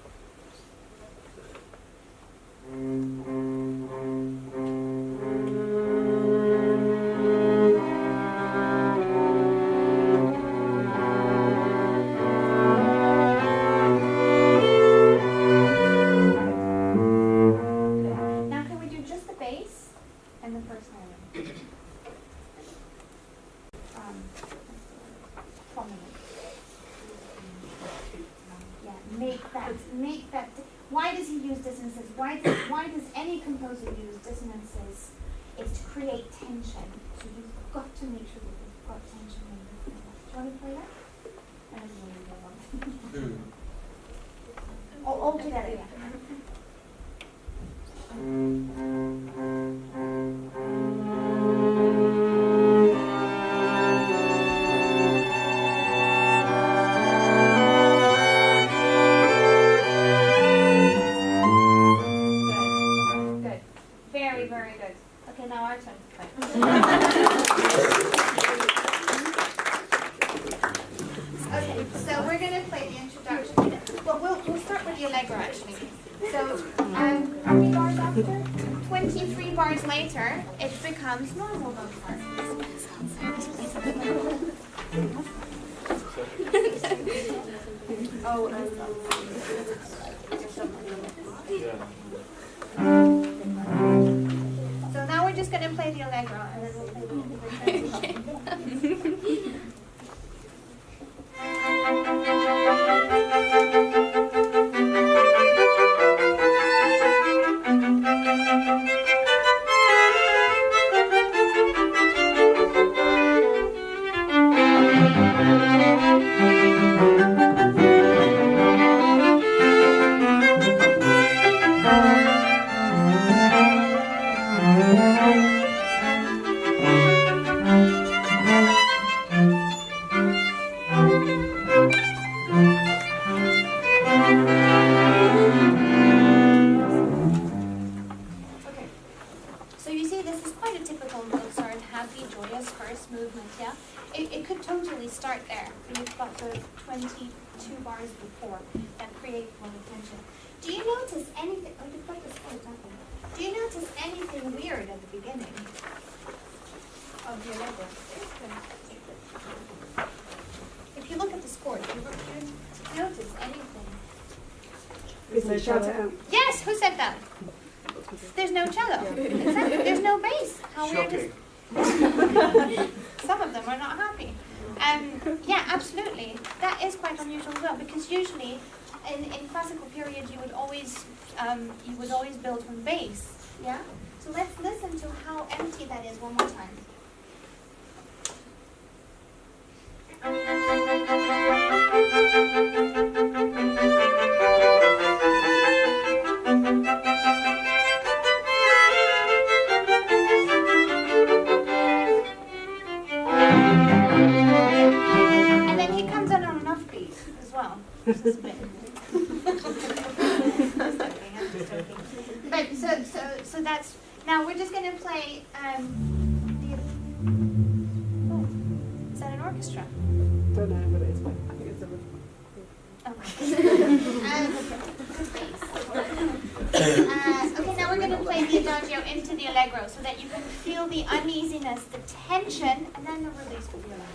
Now can we do just the bass and the first harmony? Make that. Why does he use dissonances? Why does any composer use dissonances? It's to create tension. So you've got to make sure that you've got tension when you play that. Do you want to play that? I don't know. All together, yeah. Okay, so we're going to play the introduction. Well, we'll start with the allegro actually. So, how many bars after? 23 bars later, it becomes normal note part. Yeah. So now we're just going to play the allegro and then we'll play the introduction. So you see, this is quite a typical Mozart happy, joyous first movement, yeah? It could totally start there, but you've got the 22 bars before that create more tension. Do you notice anything, oh, you've got the score, exactly. Do you notice anything weird at the beginning of the allegro? If you look at the score, do you notice anything? Is there shout it out? Yes, who said that? There's no cello. Exactly. There's no bass. How weird is Shocking. Some of them are not happy. Yeah, absolutely. That is quite unusual as well, because usually in classical period you would always build from bass. Yeah? So let's listen to how empty that is one more time. And then he comes in on an offbeat as well. Which is a bit. I'm just joking. But so that's now we're just going to play. Is that an orchestra? Don't know what it is, but I think it's a okay, now we're going to play the adagio into the allegro so that you can feel the uneasiness, the tension, and then the release will be allegro.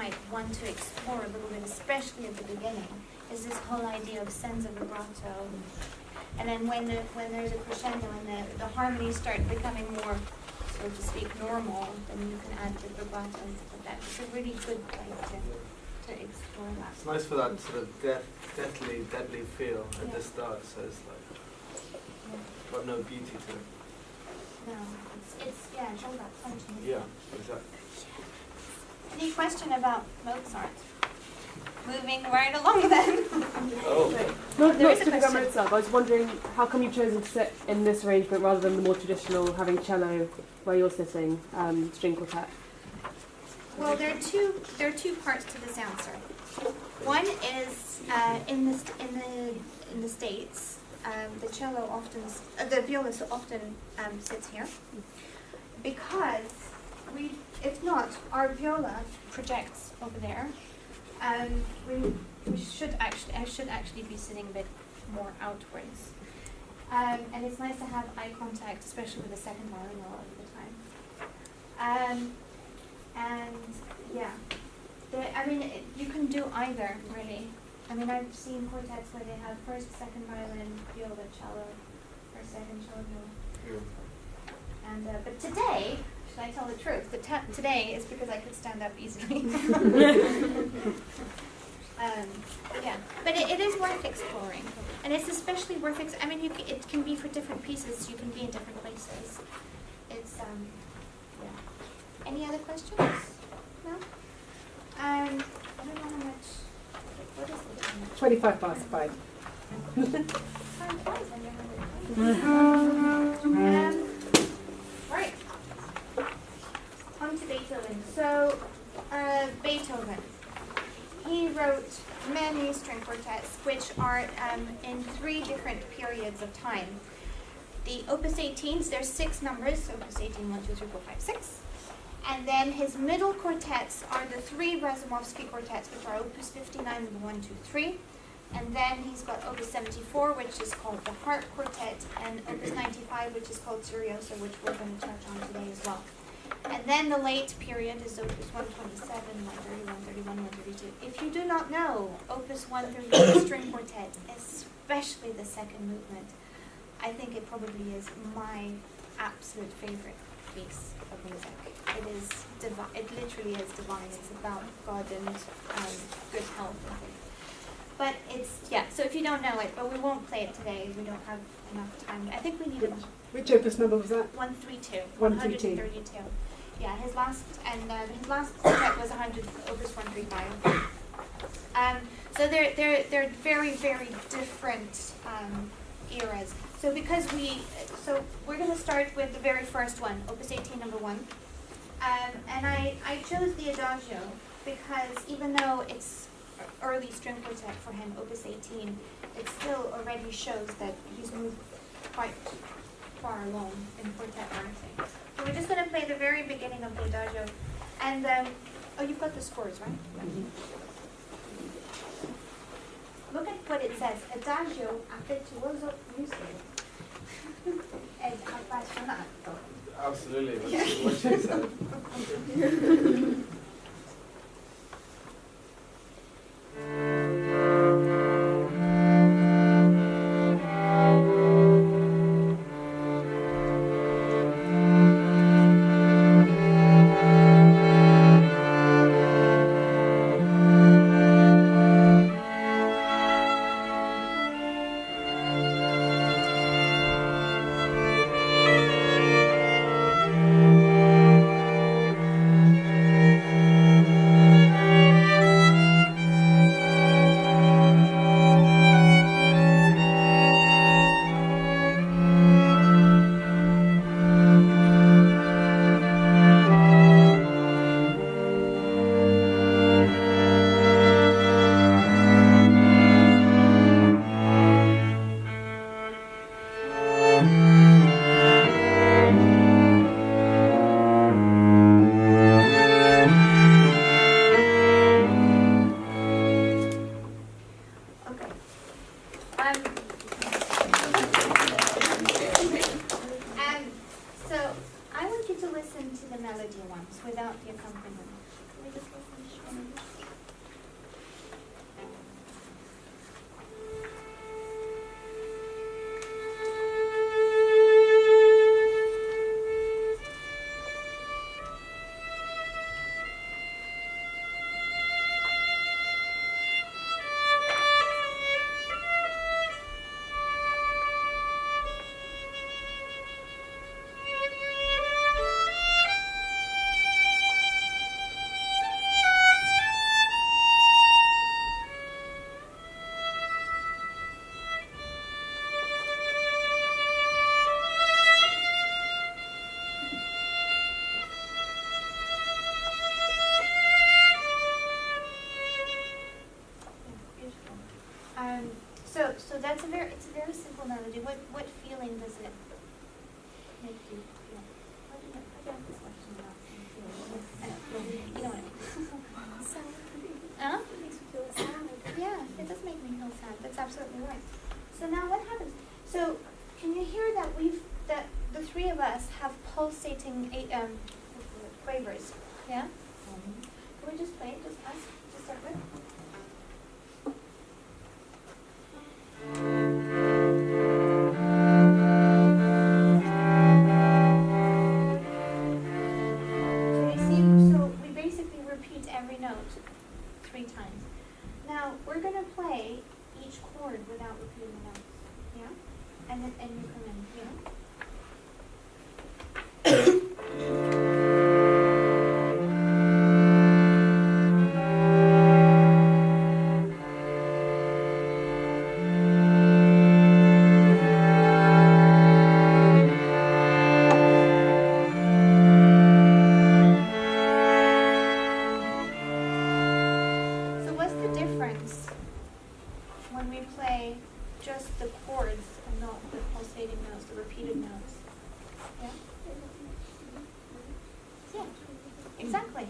might want to explore a little bit, especially at the beginning, is this whole idea of sense of vibrato. And then when there's a crescendo and the harmonies start becoming more, so to speak, normal, then you can add the vibrato and stuff like that. It's a really good way to explore that. It's nice for that sort of deadly feel at the start, so it's like got no beauty to it. No, it's all about punching. Yeah, exactly. Any question about Mozart? Moving right along then. Oh. Not There is a to the question. grammar itself, I was wondering how come you've chosen to sit in this arrangement rather than the more traditional having cello where you're sitting, string quartet? Well, there are two parts to this answer. One is in the States, the cello often, the viola often sits here because if not, our viola projects over there. I should actually be sitting a bit more outwards. And it's nice to have eye contact, especially with the second violin all of the time. And yeah, you can do either really. I mean, I've seen quartets where they have first, second violin, viola, cello, first, second, cello, viola. Yeah. And but today, should I tell the truth? Today is because I could stand up easily. Yeah, but it is worth exploring, and it's especially worth. I mean, it can be for different pieces. You can be in different places. It's yeah. Any other questions? No. I don't know how much. What is the time? 25 past 5. Time flies when you're having fun. Right. On to Beethoven. So, Beethoven. He wrote many string quartets, which are in 3 different periods of time. The Opus 18s, there's 6 numbers, Opus 18, 1, 2, 3, 4, 5, 6. And then his middle quartets are the 3 Razumovsky quartets, which are Opus 59, 1, 2, 3. And then he's got Opus 74, which is called the Harp Quartet, and Opus 95, which is called Serioso, which we're going to touch on today as well. And then the late period is Opus 127, 130, 131, 132. If you do not know Opus 131 string quartet, especially the second movement, I think it probably is my absolute favorite piece of music. It is divine. It literally is divine. It's about God and good health, I think. But it's, yeah, so if you don't know it, but we won't play it today, we don't have enough time. I think we need Which opus number was that? 132. 132. 132. Yeah, his last quartet was Opus 135. So they're very, very different eras. So we're going to start with the very first one, Opus 18, number 1. And I chose the Adagio because even though it's early string quartet for him, Opus 18, it still already shows that he's moved quite far along in quartet writing. So we're just going to play the very beginning of the Adagio. And, you've got the scores, right? Mm-hmm. Look at what it says. Adagio affettuoso musico ed appassionato. Absolutely, what she said. So I want you to listen to the melody once without the accompaniment. Can we just listen? that's it's a very simple melody. What feeling does it make you feel? How do you get this question about feeling? You know what I mean? Sad. Huh? It makes me feel sad. Yeah, it does make me feel sad. That's absolutely right. So now what happens? So can you hear that that the three of us have pulsating quavers? Yeah? Can we just play? Just us to start with? So you see, so we basically repeat every note 3 times. Now we're going to play each chord without repeating the notes. Yeah? And you come in, yeah? So what's the difference when we play just the chords and not the pulsating notes, the repeated notes? Yeah? Yeah, exactly.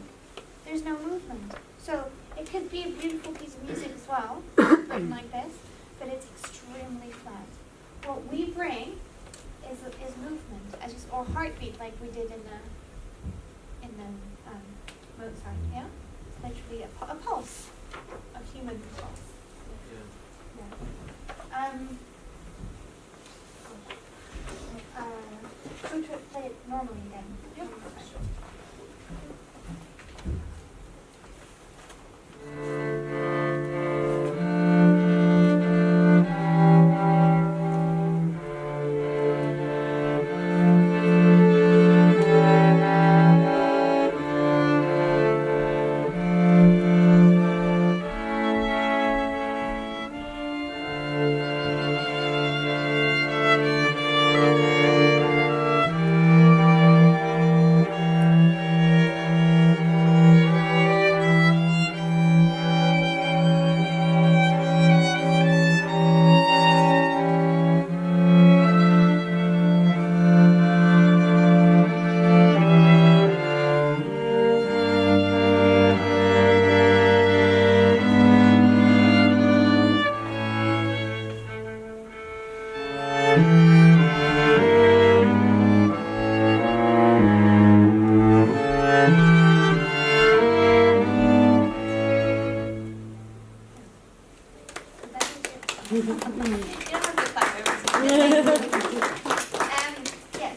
There's no movement. So it could be a beautiful piece of music as well, written like this, but it's extremely flat. What we bring is movement, or heartbeat, like we did in the Mozart. Yeah, it's literally a pulse, a human pulse. Yeah. Should we play it normally then? Yep.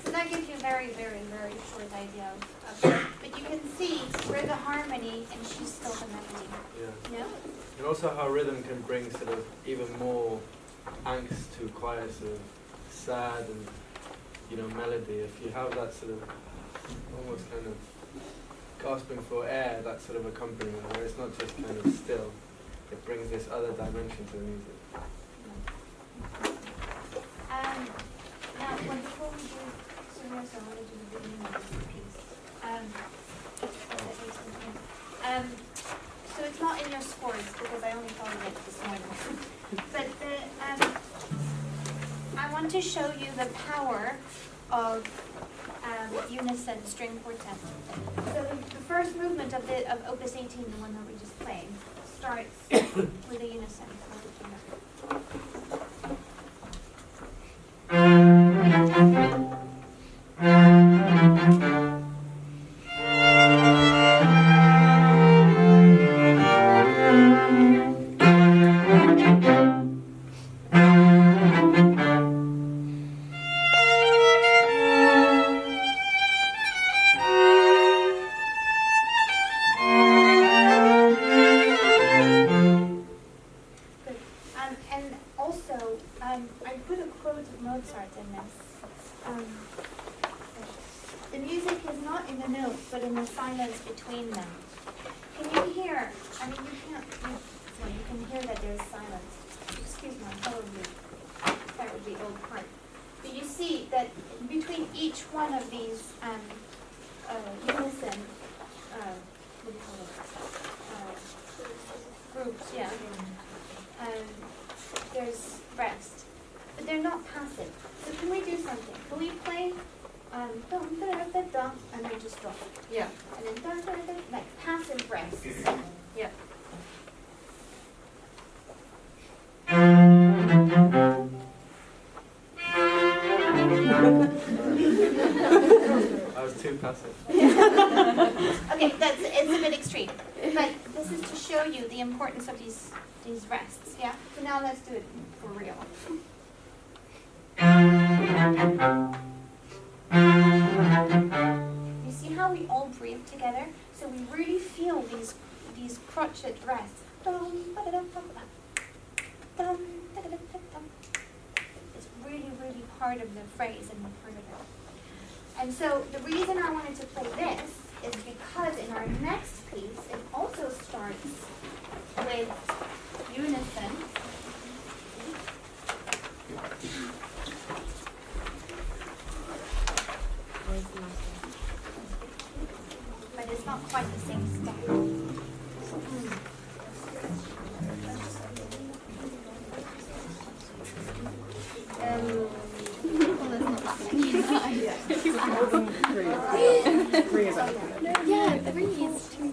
So that gives you a very, very, very short idea of it. But you can see we're the harmony and she's still the melody. Yeah. Yeah? And also how rhythm can bring sort of even more angst to quite a sort of sad and, melody. If you have that sort of almost kind of gasping for air, that sort of accompaniment, where it's not just kind of still, it brings this other dimension to the music. Now, before we do Sergio Serra, I want to do the beginning of this piece. So it's not in your scores because I only thought of it this morning. But I want to show you the power of unison string quartet. So the first movement of Opus 18, the one that we just played, starts with a unison. The music is not in the notes, but in the silence between them. Can you hear? I mean, you can hear that there's silence. Excuse me, that would be old part. But you see that between each one of these unison, what do you call it? Groups, yeah. there's rest, but they're not passive. So can we do something? Can we play dum, da, da, da, da, and then just drop it? Yeah. And then da, da, da, like passive rest. Yeah. I was too passive. Okay, it's a bit extreme, but this is to show you the importance of these rests. Yeah. So now let's do it for real. You see how we all breathe together? So we really feel these crotchet rests. It's really, really part of the phrase and part of it. And so the reason I wanted to play this is because in our next piece, it also starts with unison. But it's not quite the same style. Yeah, 3 is too.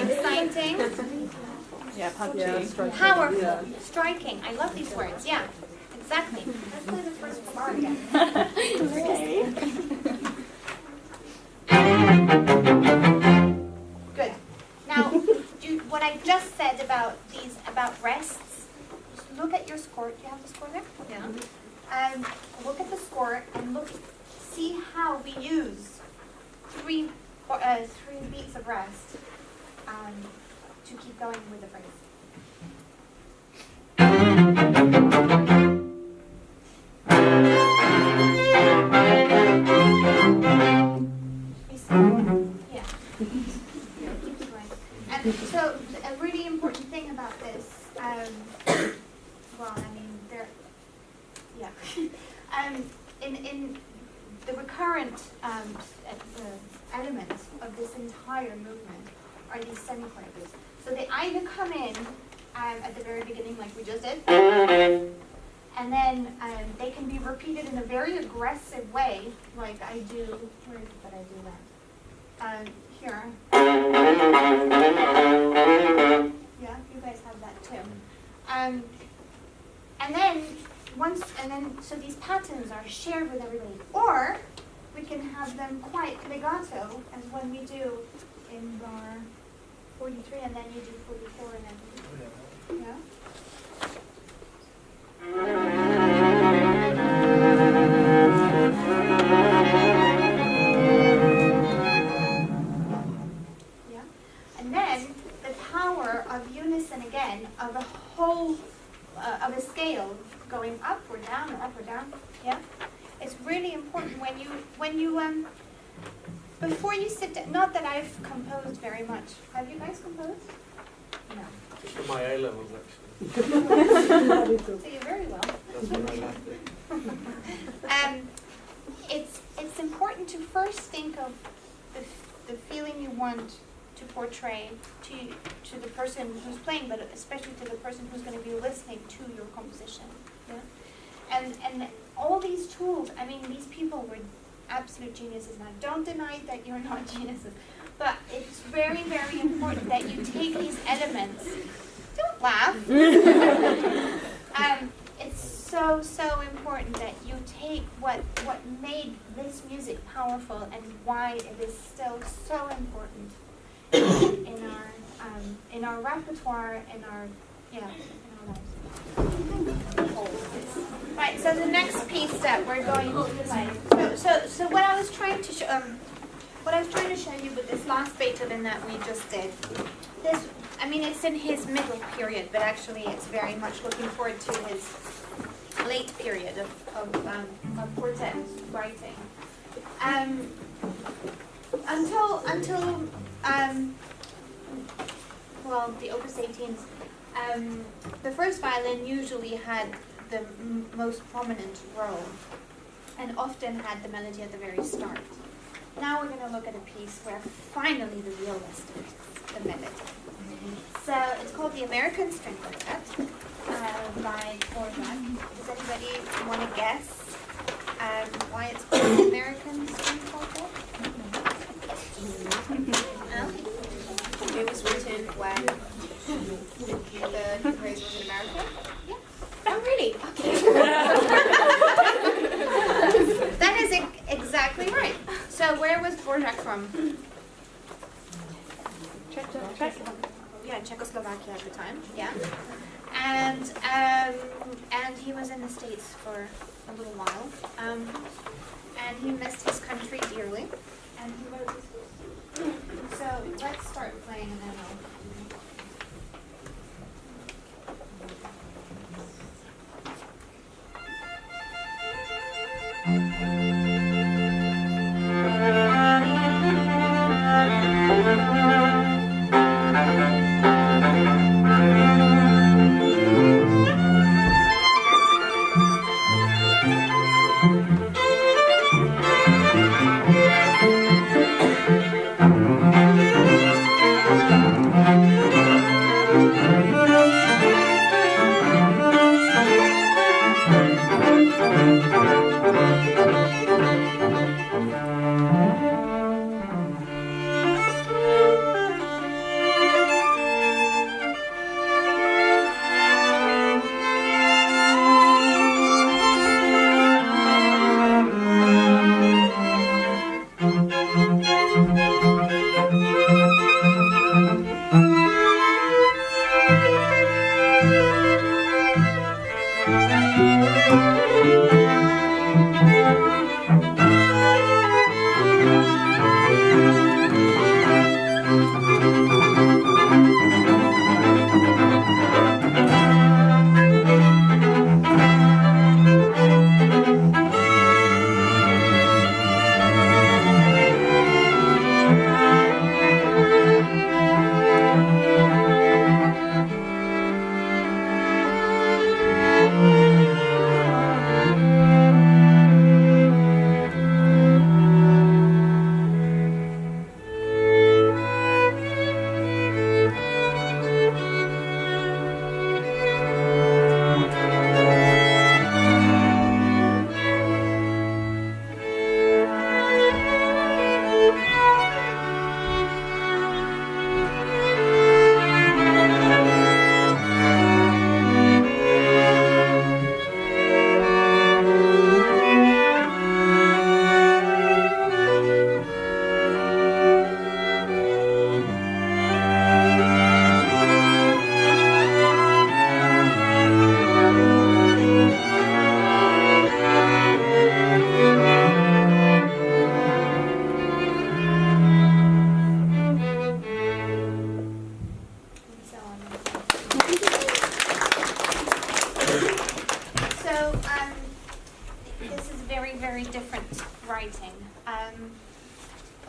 Exciting. Yeah, punchy. Powerful. Striking. I love these words. Yeah, exactly. Let's play the first bar again. Good. Now, what I just said about rests, just look at your score. Do you have the score there? Yeah. Look at the score and see how we use three beats of rest to keep going with the phrase. You see? Yeah. Keep going. And so a really important thing about this, in the recurrent elements of this entire movement are these semiquavers. So they either come in at the very beginning, like we just did, and then they can be repeated in a very aggressive way, like I do. Where is it that I do that? Here. Yeah, you guys have that too. So these patterns are shared with everybody. Or we can have them quite legato, as when we do in bar 43, and then you do 44, and then yeah. Yeah, and then the power of unison again, of a whole of a scale going up or down or up or down. Yeah, it's really important when you before you sit down, not that I've composed very much. Have you guys composed? No. Just for my A levels, actually. So you're very well. That's when I left it. It's important to first think of the feeling you want to portray to the person who's playing, but especially to the person who's going to be listening to your composition. Yeah? And all these tools, I mean, these people were absolute geniuses. Now, don't deny that you're not geniuses, but it's very, very important that you take these elements. Don't laugh. It's so important that you take what made this music powerful and why it is still so important in our repertoire, in our lives. Right. So the next piece that we're going to play. So what I was trying to show. What I was trying to show you with this last Beethoven that we just did, this, I mean, it's in his middle period, but actually it's very much looking forward to his late period of quartet writing. Until the Opus 18s, the first violin usually had the most prominent role, and often had the melody at the very start. Now we're going to look at a piece where finally the violist is the melody. So it's called the American String Quartet by Dvorak. Does anybody want to guess why it's called the American String Quartet? No? It was written when the composer was in America? Yeah. Oh, really? Okay. That is exactly right. So where was Dvorak from? Czechoslovakia at the time. Yeah. And he was in the States for a little while. And he missed his country dearly. And he wrote this piece. So let's start playing and then I'll...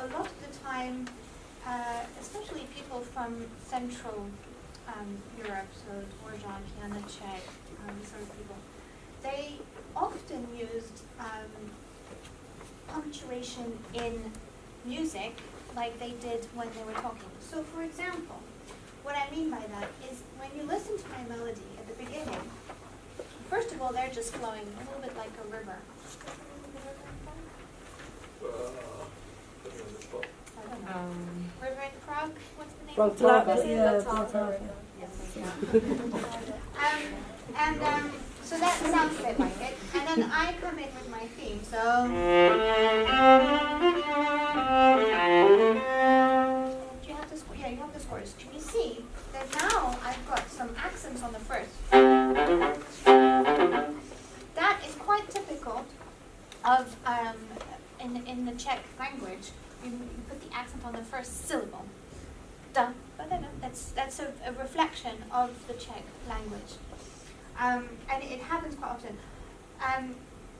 a lot of the time, especially people from Central Europe, so Dvorak, Janacek, these sort of people, they often used punctuation in music like they did when they were talking. So for example, what I mean by that is when you listen to my melody at the beginning, first of all, they're just flowing a little bit like a river. I don't know. River in Prague, what's the name? So that sounds a bit like it. And then I come in with my theme. So do you have the score? Yeah, you have the scores. Can you see that now I've got some accents on the first? That is quite typical of in the Czech language. You put the accent on the first syllable. Da, ba, da, da. That's a reflection of the Czech language. And it happens quite often.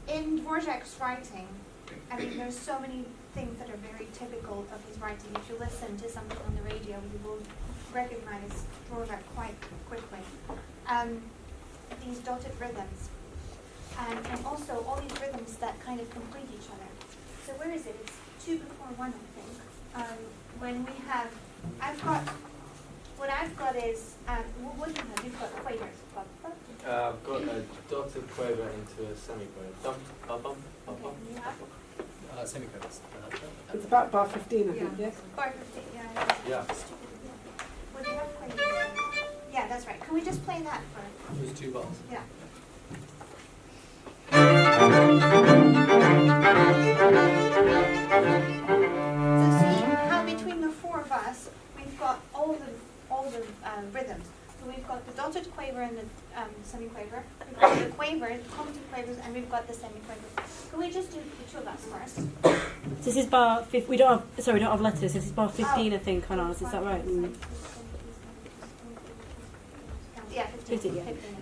In Dvorak's writing, I mean, there's so many things that are very typical of his writing. If you listen to something on the radio, you will recognize Dvorak quite quickly. These dotted rhythms. And also all these rhythms that kind of complete each other. So where is it? It's 2 before 1, I think. When we have, what I've got is, what do you have? You've got quavers. I've got a dotted quaver into a semiquaver. Bum, bum, bum, bum, bum. You have? Semiquavers. It's about bar 15, I think, yes? Bar 15, yeah. Yeah. What do you have quavers? Yeah, that's right. Can we just play that for? Those 2 bars. Yeah. So see how between the 4 of us, we've got all the rhythms. So we've got the dotted quaver and the semiquaver. We've got the quaver, the constant quavers, and we've got the semiquaver. Can we just do the 2 of us first? This is bar 15. We don't have letters. This is bar 15, I think, on ours. Is that right? Yeah, 15. 15, yeah. 15.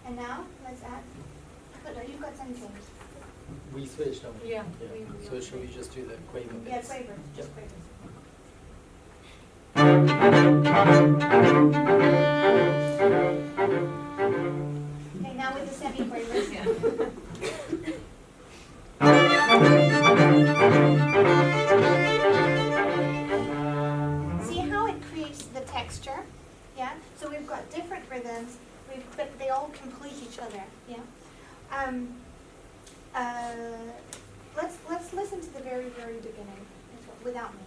And now, let's add. But no, you've got semiquavers. We switched, don't we? Yeah. So should we just do the quaver bits? Yeah, quaver. Just quavers. Okay, now with the semiquavers. See how it creates the texture? Yeah? So we've got different rhythms, but they all complete each other. Yeah? Let's listen to the very, very beginning without me.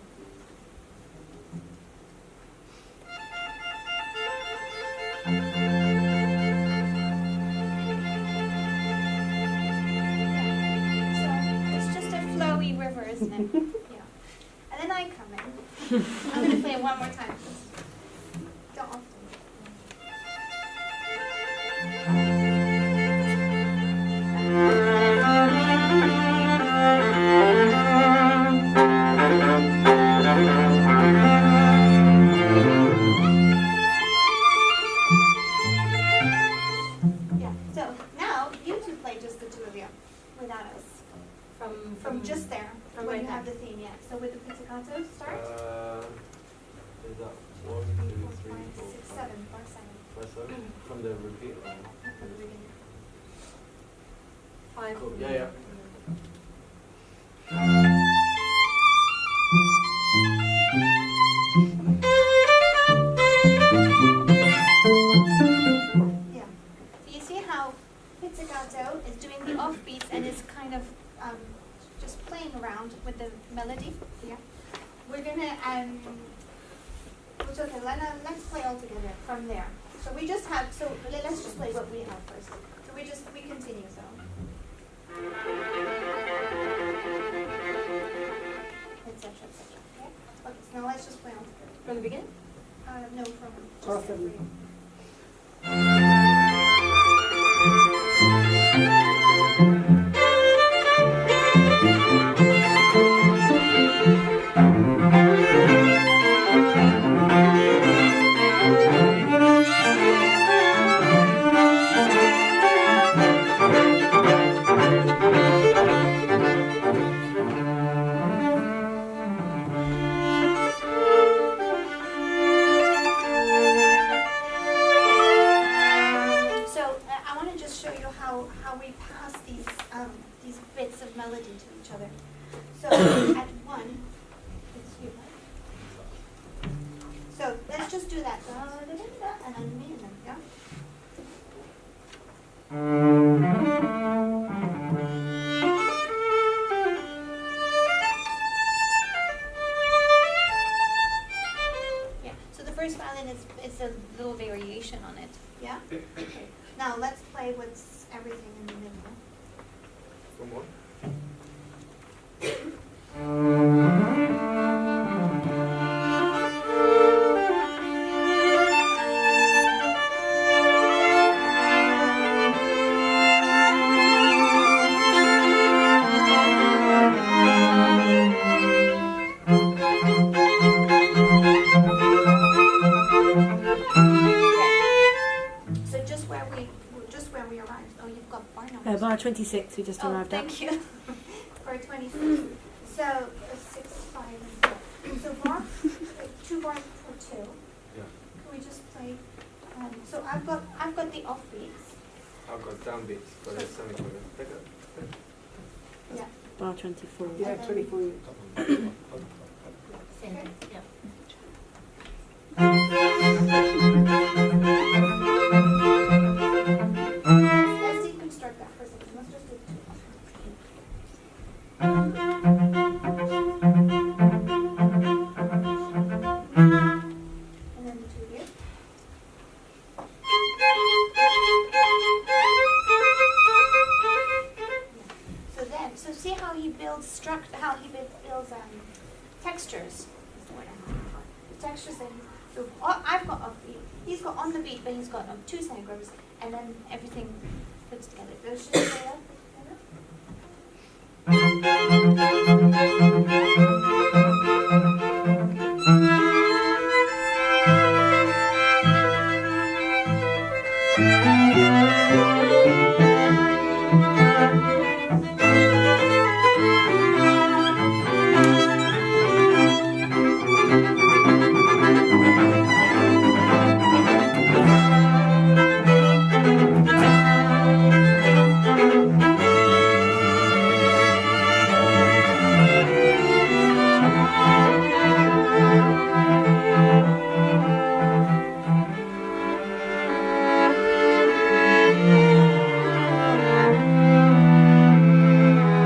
So it's just a flowy river, isn't it? Yeah. And then I come in. I'm going to play it one more time. Don't often. Yeah. So now you two play just the 2 of you, without us. From just there, from when right you have the there. theme, yeah. So with the pizzicato, start. Is that 1, 2, 3, 4, 6, 5, 7, bar 7. 7? From the repeat line. From the beginning. 5. Cool. Yeah. Yeah. So you see how pizzicato is doing the offbeats and is kind of just playing around with the melody. Yeah. We're gonna it's okay. Let's play all together from there. So we just have let's just play what we have first. So we continue. So. Etc. Okay. Okay. So now let's just play all together. From the beginning? No, from Bar just 7. every. do that. Da, da, da, da, and then me and then, yeah? Yeah, so the first violin is a little variation on it, yeah? Okay. Now let's play with everything in the middle. One more. So just where we arrived. Oh, you've got bar numbers. Bar 26, we just Oh, arrived at. thank you. Bar 26. So 6, 5, and 4. So bar, 2 bars for 2. Yeah. Can we just play? So I've got the offbeats. I've got downbeats, but it's semiquaver. Pick up. Yeah. Bar 24. Yeah, 24. Same, Okay. yeah. Let's deconstruct that for a second. Let's just do 2. And then the 2 here. So see how he builds builds textures. Is the word I'm looking for. Textures that I've got offbeat. He's got on the beat, but he's got 2 semiquavers, and then everything puts together. Let's just play that together.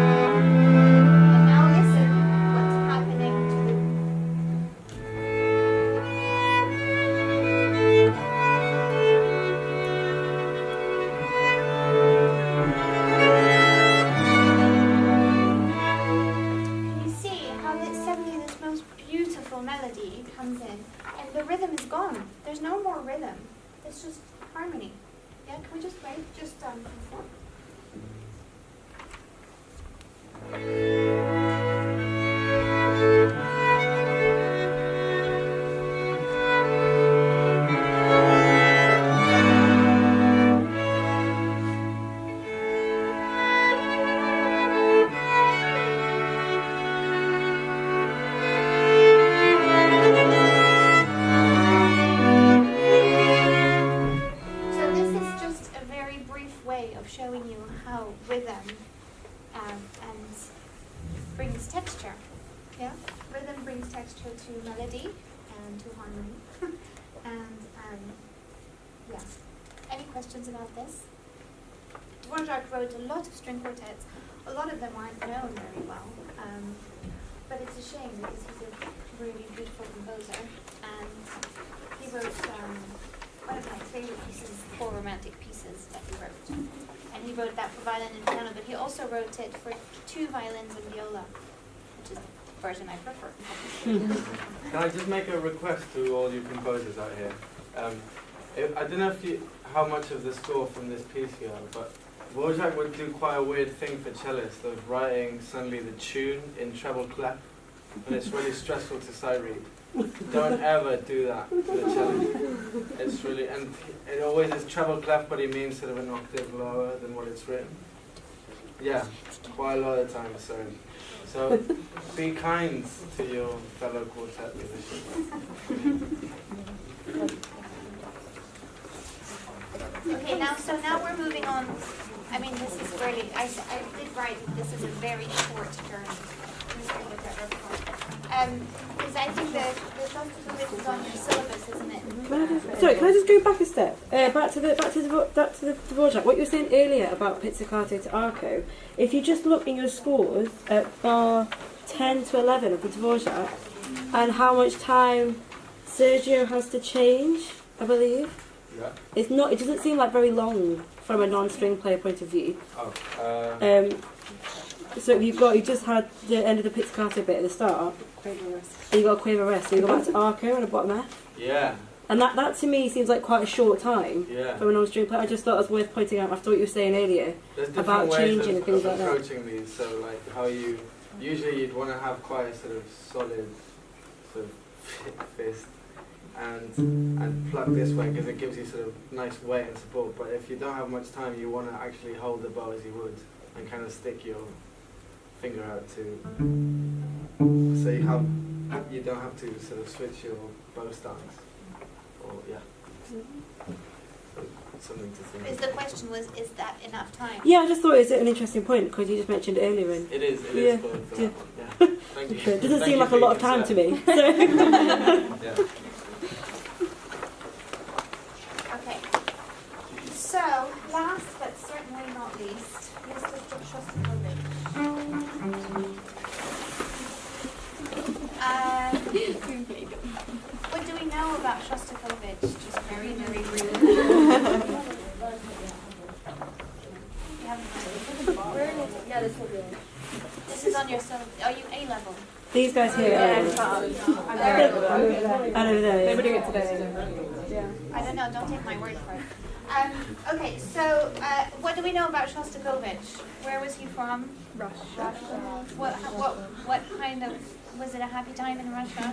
And now listen what's happening to Can you see how suddenly this most beautiful melody comes in and the rhythm is gone? There's no more rhythm. It's just harmony. Yeah, can we just play? Just perform. So this is just a very brief way of showing you how rhythm and brings texture. Yeah, rhythm brings texture to melody and to harmony. And yeah, any questions about this? Dvorak wrote a lot of string quartets. A lot of them aren't known very well, but it's a shame because he's a really beautiful composer, and he wrote one of my favorite pieces, 4 romantic pieces that he wrote. And he wrote that for violin and piano, but he also wrote it for 2 violins and viola, which is the version I prefer. Can I just make a request to all you composers out here? I don't know how much of the score from this piece you have, but Dvorak would do quite a weird thing for cellists of writing suddenly the tune in treble clef, and it's really stressful to sight read. Don't ever do that to the cellist. It's really, and it always is treble clef, but he means sort of an octave lower than what it's written. Yeah, quite a lot of times. So be kind to your fellow quartet musicians. Okay, now we're moving on. I mean, this is really, I did write, this is a very short journey. Because I think the Shostakovich is on your syllabus, isn't it? Can I just go back a step? Back to the Dvorak. What you were saying earlier about pizzicato to arco. If you just look in your scores at bar 10 to 11 of the Dvorak, and how much time Sergio has to change, I believe. Yeah. It's not. It doesn't seem like very long from a non-string player point of view. Oh. So you just had the end of the pizzicato bit at the start, and you got a quaver rest. So you go back to arco and a bottom F. Yeah. And that to me seems like quite a short time from a non-string player. I just thought it was worth pointing out after what you were saying earlier There's about different ways changing and things of like that. approaching these. So like how you usually you'd want to have quite a sort of solid sort of fist and plug this way because it gives you sort of nice weight and support. But if you don't have much time, you want to actually hold the bow as you would and kind of stick your finger out to so you don't have to sort of switch your bow stance. Or something to think. Is the question was, is that enough time? Yeah, I just thought it was an interesting point because you just mentioned it earlier. And It is Yeah. for that one. Yeah. Thank you. it doesn't Thank seem you like for a lot of being time to concerned. me. So. Yeah. Okay. So, last but certainly not least, Mr. Shostakovich. What do we know about Shostakovich? Just very, very briefly. You haven't heard. Yeah, this will be it. This is on your syllabus. Are you A level? These guys here. And over there. They were doing it today. I don't know. Don't take my word for it. Okay, so what do we know about Shostakovich? Where was he from? Russia. What kind of, was it a happy time in Russia?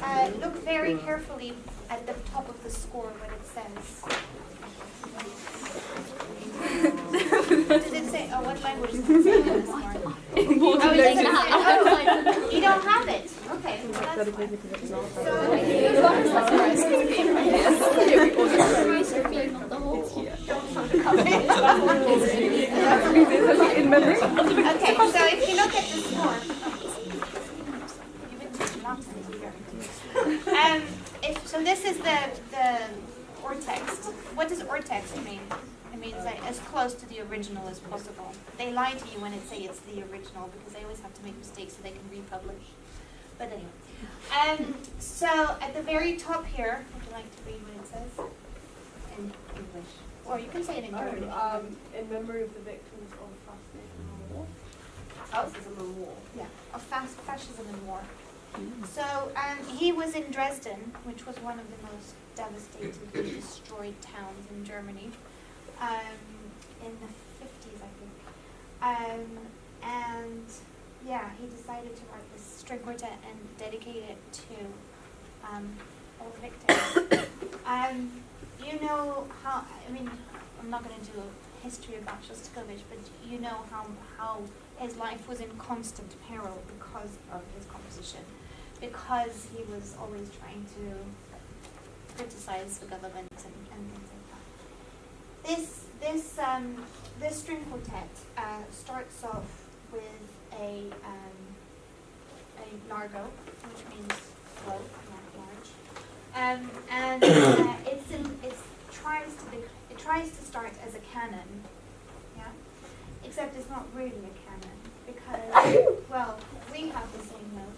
And look very carefully at the top of the score what it says. Does it say, oh, what language does it say on the score? Oh, you don't have it. Okay, well, that's fine. Okay, so if you look at the score, you've been teaching lots of here. So this is the or text. What does or text mean? It means like as close to the original as possible. They lie to you when it say it's the original because they always have to make mistakes so they can republish. But anyway. So at the very top here, would you like to read what it says? In English. Or you can say it in German. In memory of the victims of fascism and war. Fascism and war. Yeah, of fascism and war. So he was in Dresden, which was one of the most devastatingly destroyed towns in Germany, in the 50s, I think. And yeah, he decided to write this string quartet and dedicate it to all the victims. You know how, I mean, I'm not going to do a history about Shostakovich, but you know how his life was in constant peril because of his composition, because he was always trying to criticize the government and things like that. This string quartet starts off with a largo, which means low, not large, and it tries to start as a canon, yeah. Except it's not really a canon because well we have the same note.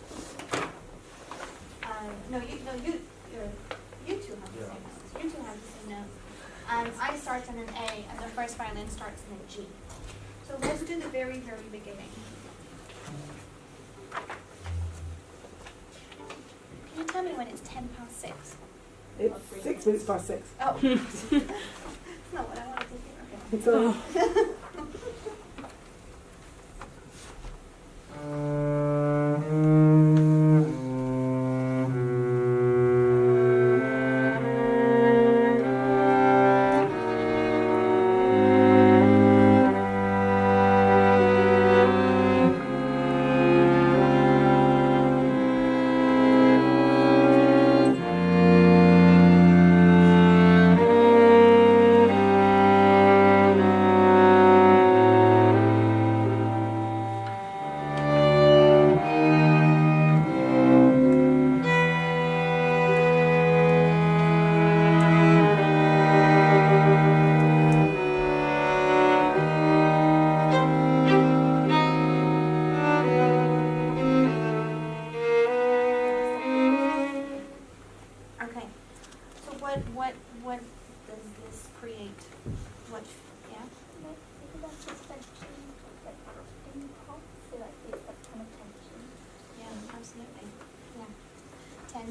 You two have the same note. You two have the same note. I start on an A, and the first violin starts in a G. So let's do the very, very beginning. Can you tell me when it's 6:10? It's 6 minutes past 6. Oh, that's not what I wanted to hear. Okay. It's all.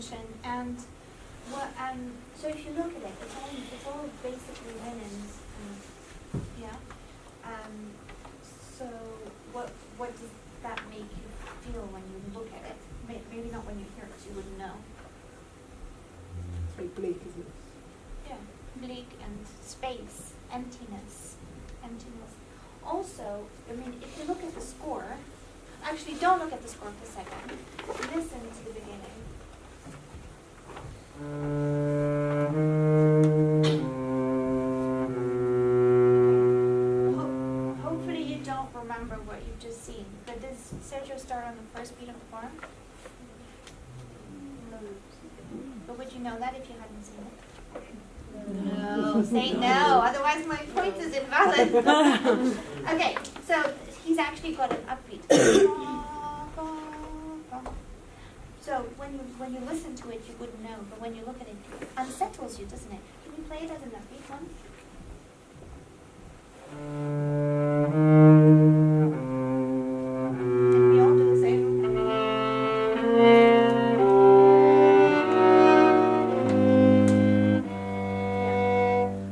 tension. And what so if you look at it, it's all basically linens. Yeah. So what does that make you feel when you look at it? Maybe not when you hear it, you wouldn't know. It's very bleak, isn't it? Yeah, bleak and space, emptiness. Also, I mean, if you look at the score, actually don't look at the score for a second. Listen to the beginning. Hopefully you don't remember what you've just seen. But does Sergio start on the first beat of the bar? But would you know that if you hadn't seen it? No, say no, otherwise my point is invalid. Okay, so he's actually got an upbeat. So when you listen to it, you wouldn't know, but when you look at it, it unsettles you, doesn't it? Can you play it as an upbeat one? And we all do the same.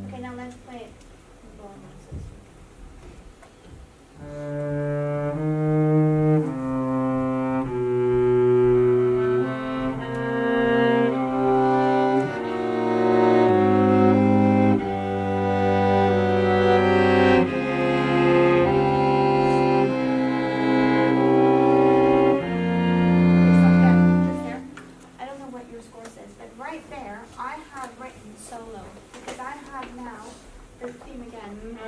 Okay, now let's play it. I don't know what your score says, but right there, I have written solo because I have now the theme again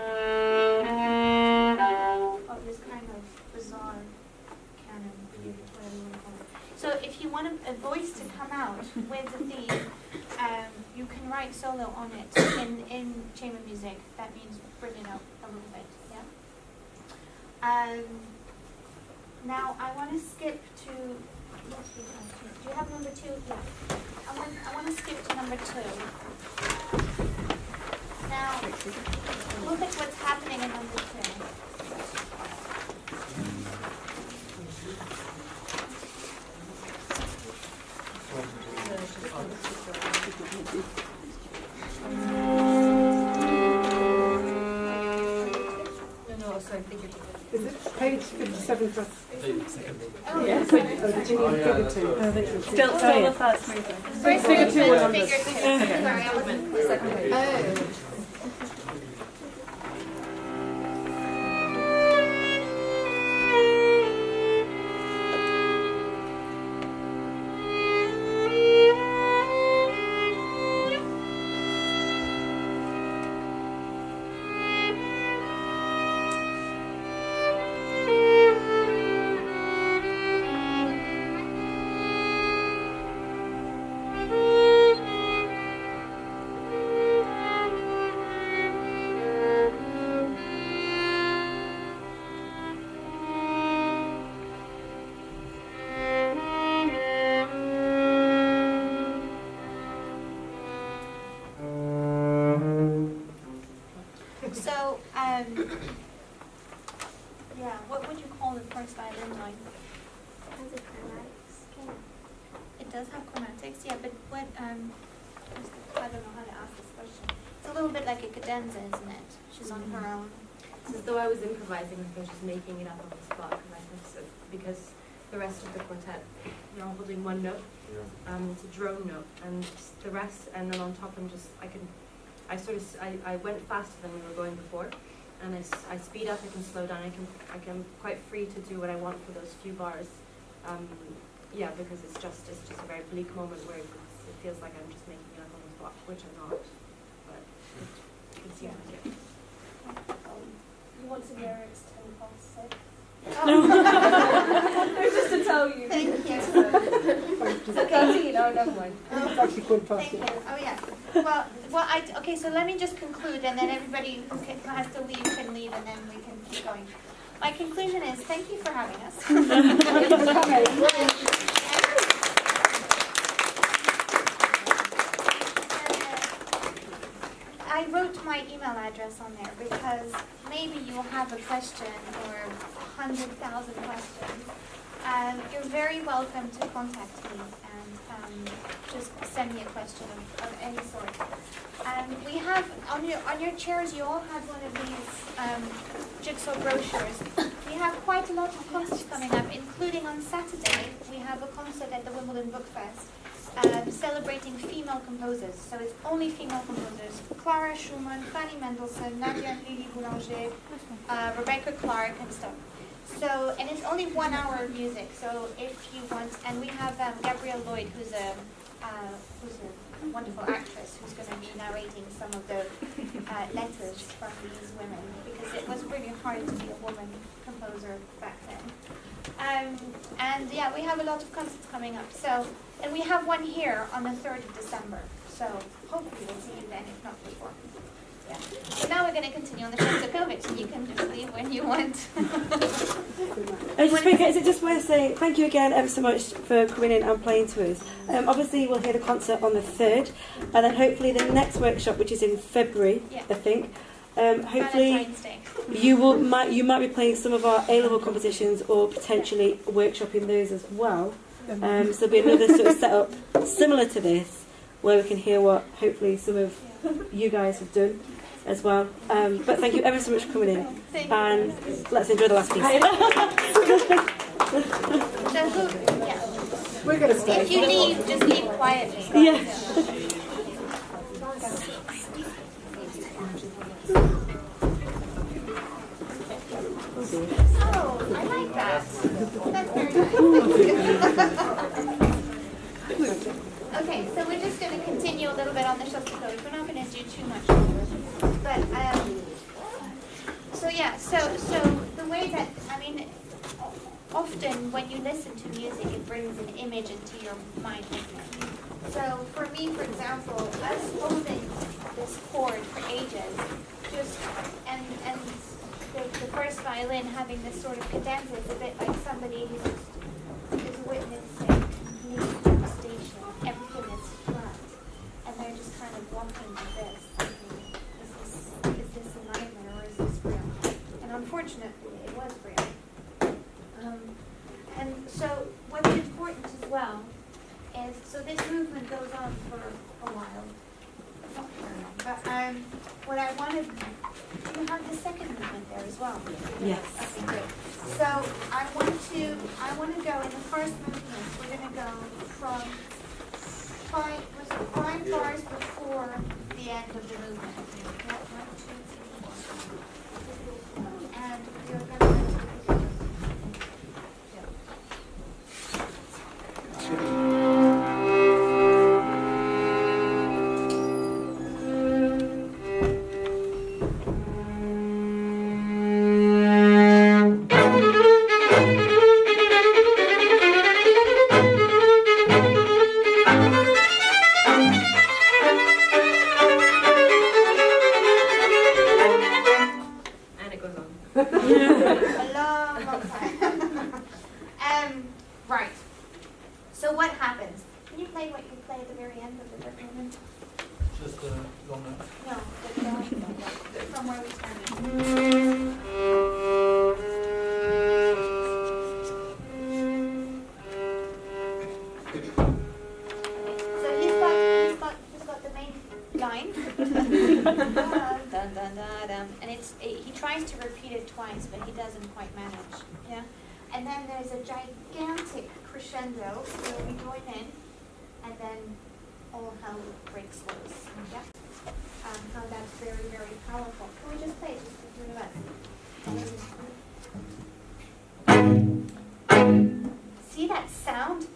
of this kind of bizarre canon, whatever you want to call it. So if you want a voice to come out with the theme, you can write solo on it in chamber music. That means bring it out a little bit, yeah? Now I want to skip to, do you have number 2? Yeah. I want to skip to number 2. Now, look at what's happening in number 2. No, sorry, figure two. Is it page 57 plus? Oh, Yeah. yeah. Oh, did you need figure 2? Still the first movement. First Figure page two was numbers. figure 2. Sorry, I wasn't. Oh. So, yeah, what would you call the first violin line? Has a chromatics. It does have chromatics, yeah, but what, I don't know how to ask this question. It's a little bit like a cadenza, isn't it? She's on her own. It's as though I was improvising, as though just making it up on the spot, because the rest of the quartet, they're all holding one note. It's a drone note, and the rest, and then on top I went faster than we were going before, and I speed up, I can slow down, I can quite free to do what I want for those few bars. Yeah, because it's just a very bleak moment where it feels like I'm just making it up on the spot, which I'm not, but you can see what I do. You want to hear it's 6:10. Oh. Just to tell you. Thank you. It's 13, oh, never mind. It's actually called past Thank it. you. Oh, yeah. Well, okay, so let me just conclude, and then everybody who has to leave can leave, and then we can keep going. My conclusion is, thank you for having us. I wrote my email address on there because maybe you'll have a question or 100,000 questions. you're very welcome to contact me and just send me a question of any sort. We have on your chairs. You all have one of these jigsaw brochures. We have quite a lot of concerts coming up, including on Saturday. We have a concert at the Wimbledon Book Fest celebrating female composers. So it's only female composers: Clara Schumann, Fanny Mendelssohn, Nadia and Lily Boulanger, Rebecca Clark, and stuff. So, and it's only 1 hour of music. So if you want, and we have Gabrielle Lloyd, who's a wonderful actress, who's going to be narrating some of the letters from these women, because it was really hard to be a woman composer back then. And yeah, we have a lot of concerts coming up. So, and we have one here on the 3rd of December. So hopefully we'll see you then, if not before. Yeah. So now we're going to continue on the show Sokovich, and you can just leave when you want. Is it just worth saying thank you again ever so much for coming in and playing to us. Obviously we'll hear the concert on the 3rd, and then hopefully the next workshop, which is in February, Yeah. I think. Hopefully Valentine's Day. you might be playing some of our A-level compositions, or potentially workshopping those as well. So there'll be another sort of setup similar to this, where we can hear what hopefully some of you guys have done as well. But thank you ever so much for coming in, and let's enjoy the last piece. So who, yeah. We're going to stay. If you leave, just leave quietly. Yeah. Oh, I like that. That's very nice. Okay, so we're just going to continue a little bit on the Shostakovich. We're not going to do too much. But, so yeah, so the way that, I mean, often when you listen to music, it brings an image into your mind, doesn't it? So for me, for example, us holding this chord for ages, just, and the first violin having this sort of cadenza is a bit like somebody who just is witnessing complete devastation. Everything is flat, and they're just kind of walking like this, thinking, is this a nightmare or is this real? And unfortunately, it was real. And so what's important as well is, so this movement goes on for a while. Not very long, but what I wanted, you have the second movement there as well. Yes. Okay, great. So I want to go in the first movement. We're going to go from five bars before the end of the movement. Yeah, 1, 2, 3, 4. And we're going to. Right. So what happens? Can you play what you play at the very end of the first movement? Just the long note. No, from where we started. So he's got the main line. Dun, dun, dun, dun. And he tries to repeat it twice, but he doesn't quite manage. Yeah. And then there's a gigantic crescendo where we join in, and then all hell breaks loose. Yeah. How that's very, very powerful. Can we just play just the two of us? See that sound?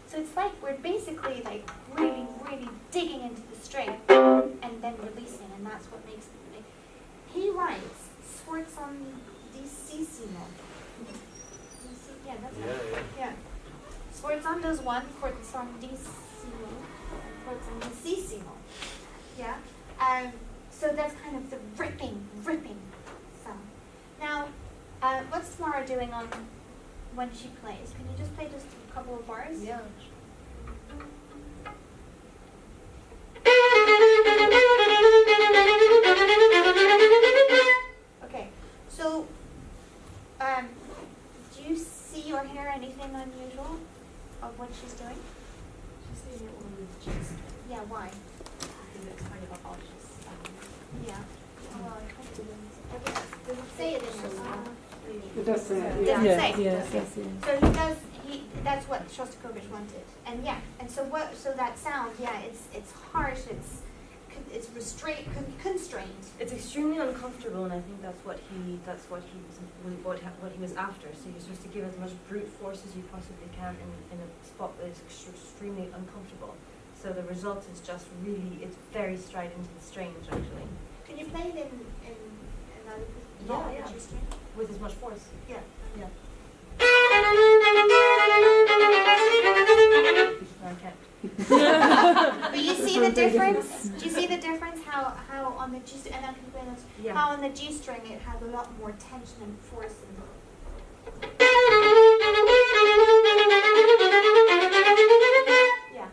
So it's like we're basically like really, really digging into the string and then releasing, and that's what makes it. He writes sforzandissimo. Yeah, that's right. Yeah. Sforzando's one, sforzandissimo. Yeah. So that's kind of the ripping sound. Now, what's Tamara doing on when she plays? Can you just play just a couple of bars? Yeah. Okay. So, do you see or hear anything on of what she's doing? She's doing it all with G-string. Yeah, why? Because it's kind of an artist's Yeah. Well, I can't do it. Does it say it in the song? It does say it. Does it say? Yes, yes, yes. So that's what Shostakovich wanted. And yeah, and so that sound, yeah, it's harsh, it's constrained. It's extremely uncomfortable, and I think that's what he was after. So you're supposed to give as much brute force as you possibly can in a spot that is extremely uncomfortable. So the result is just really, it's very strident and strange, actually. Can you play it in another Yeah. G-string? With as much force. Yeah. Yeah. No, I can't. But you see the difference? Do you see the difference? How on the G string, and I can play those. Yeah. How on the G string it has a lot more tension and force in it. Yeah.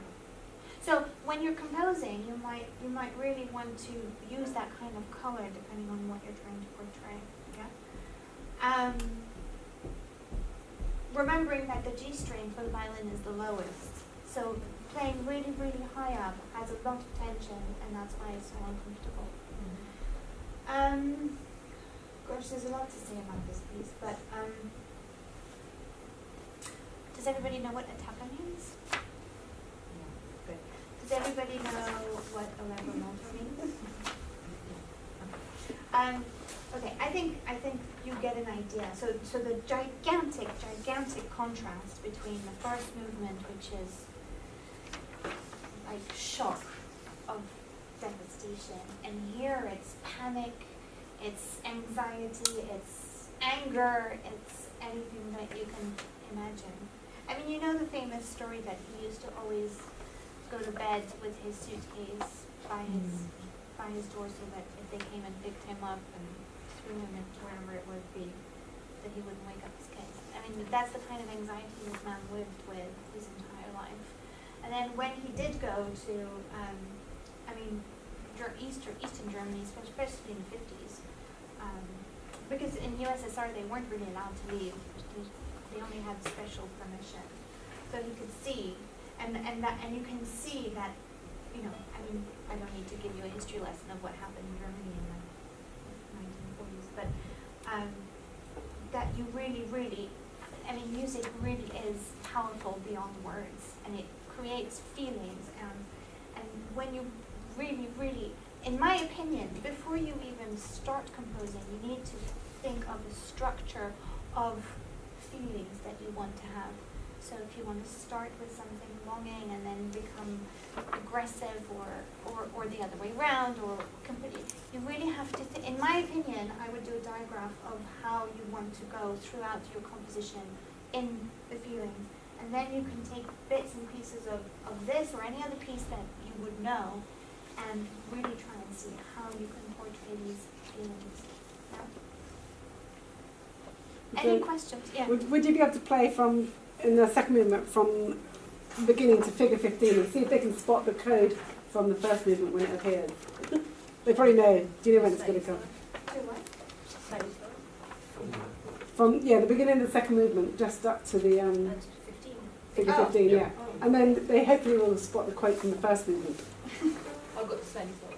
So when you're composing, you might really want to use that kind of color depending on what you're trying to portray. Yeah. Remembering that the G string for the violin is the lowest, so playing really, really high up has a lot of tension, and that's why it's so uncomfortable. Gosh, there's a lot to say about this piece, but does everybody know what attacca means? Good. Does everybody know what allegro molto means? Okay, I think you get an idea. So the gigantic contrast between the first movement, which is like shock of devastation, and here it's panic, it's anxiety, it's anger, it's anything that you can imagine. I mean, you know the famous story that he used to always go to bed with his suitcase by his door, so that if they came and picked him up and threw him into wherever it would be, that he wouldn't wake up his kids. I mean, that's the kind of anxiety this man lived with his entire life. And then when he did go to, Eastern Germany, especially in the 50s, because in USSR they weren't really allowed to leave. They only had special permission. So he could see, and you can see that, you know, I mean, I don't need to give you a history lesson of what happened in Germany in the 1940s, but that you really, I mean, music really is powerful beyond words, and it creates feelings, and when you really, in my opinion, before you even start composing, you need to think of a structure of feelings that you want to have. So if you want to start with something longing and then become aggressive, or the other way around, or completely, you really have to, in my opinion, I would do a diagram of how you want to go throughout your composition in the feelings. And then you can take bits and pieces of this or any other piece that you would know, and really try and see how you can portray these feelings. Yeah? Any questions? Yeah. Would you be able to play from, in the second movement, from beginning to figure 15, and see if they can spot the code from the first movement when it appears? They probably know. Do you know when it's going to come? Do what? From, the beginning of the second movement, just up to the 15. figure 15, yeah. And then they hopefully will spot the quote from the first movement. I've got the slightly slower.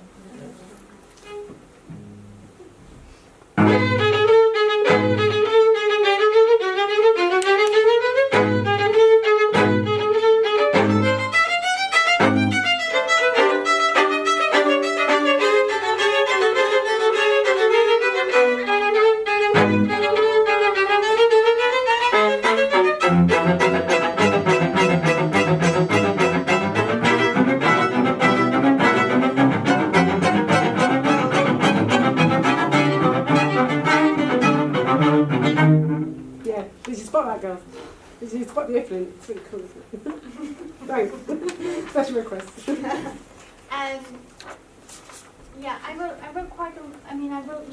Spot the opening. It's really cool, isn't it? Thanks. Special request. Yeah, I wrote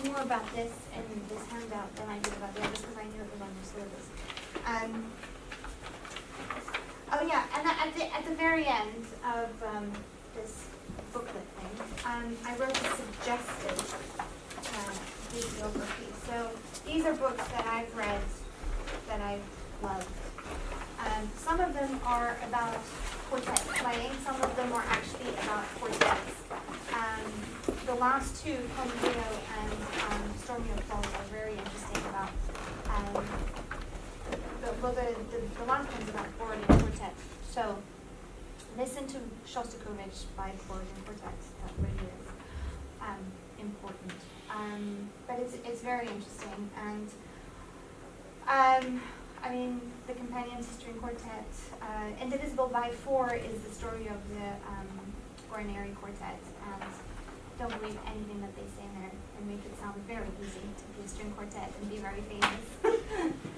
more about this in this handout than I did about the others because I knew it was on your syllabus. And at the very end of this booklet thing, I wrote a suggested bibliography. So these are books that I've read that I've loved. Some of them are about quartet playing, some of them are actually about quartets. The last two, Convio and Stormio Falls, are very interesting about, the last one's about chord and quartet. So listen to Shostakovich by chord and quartet, that really is important. But it's very interesting, and I mean, the Companion to String Quartet, Indivisible by Four is the story of the Guarneri Quartet, and don't believe anything that they say in there and make it sound very easy to be a string quartet and be very famous.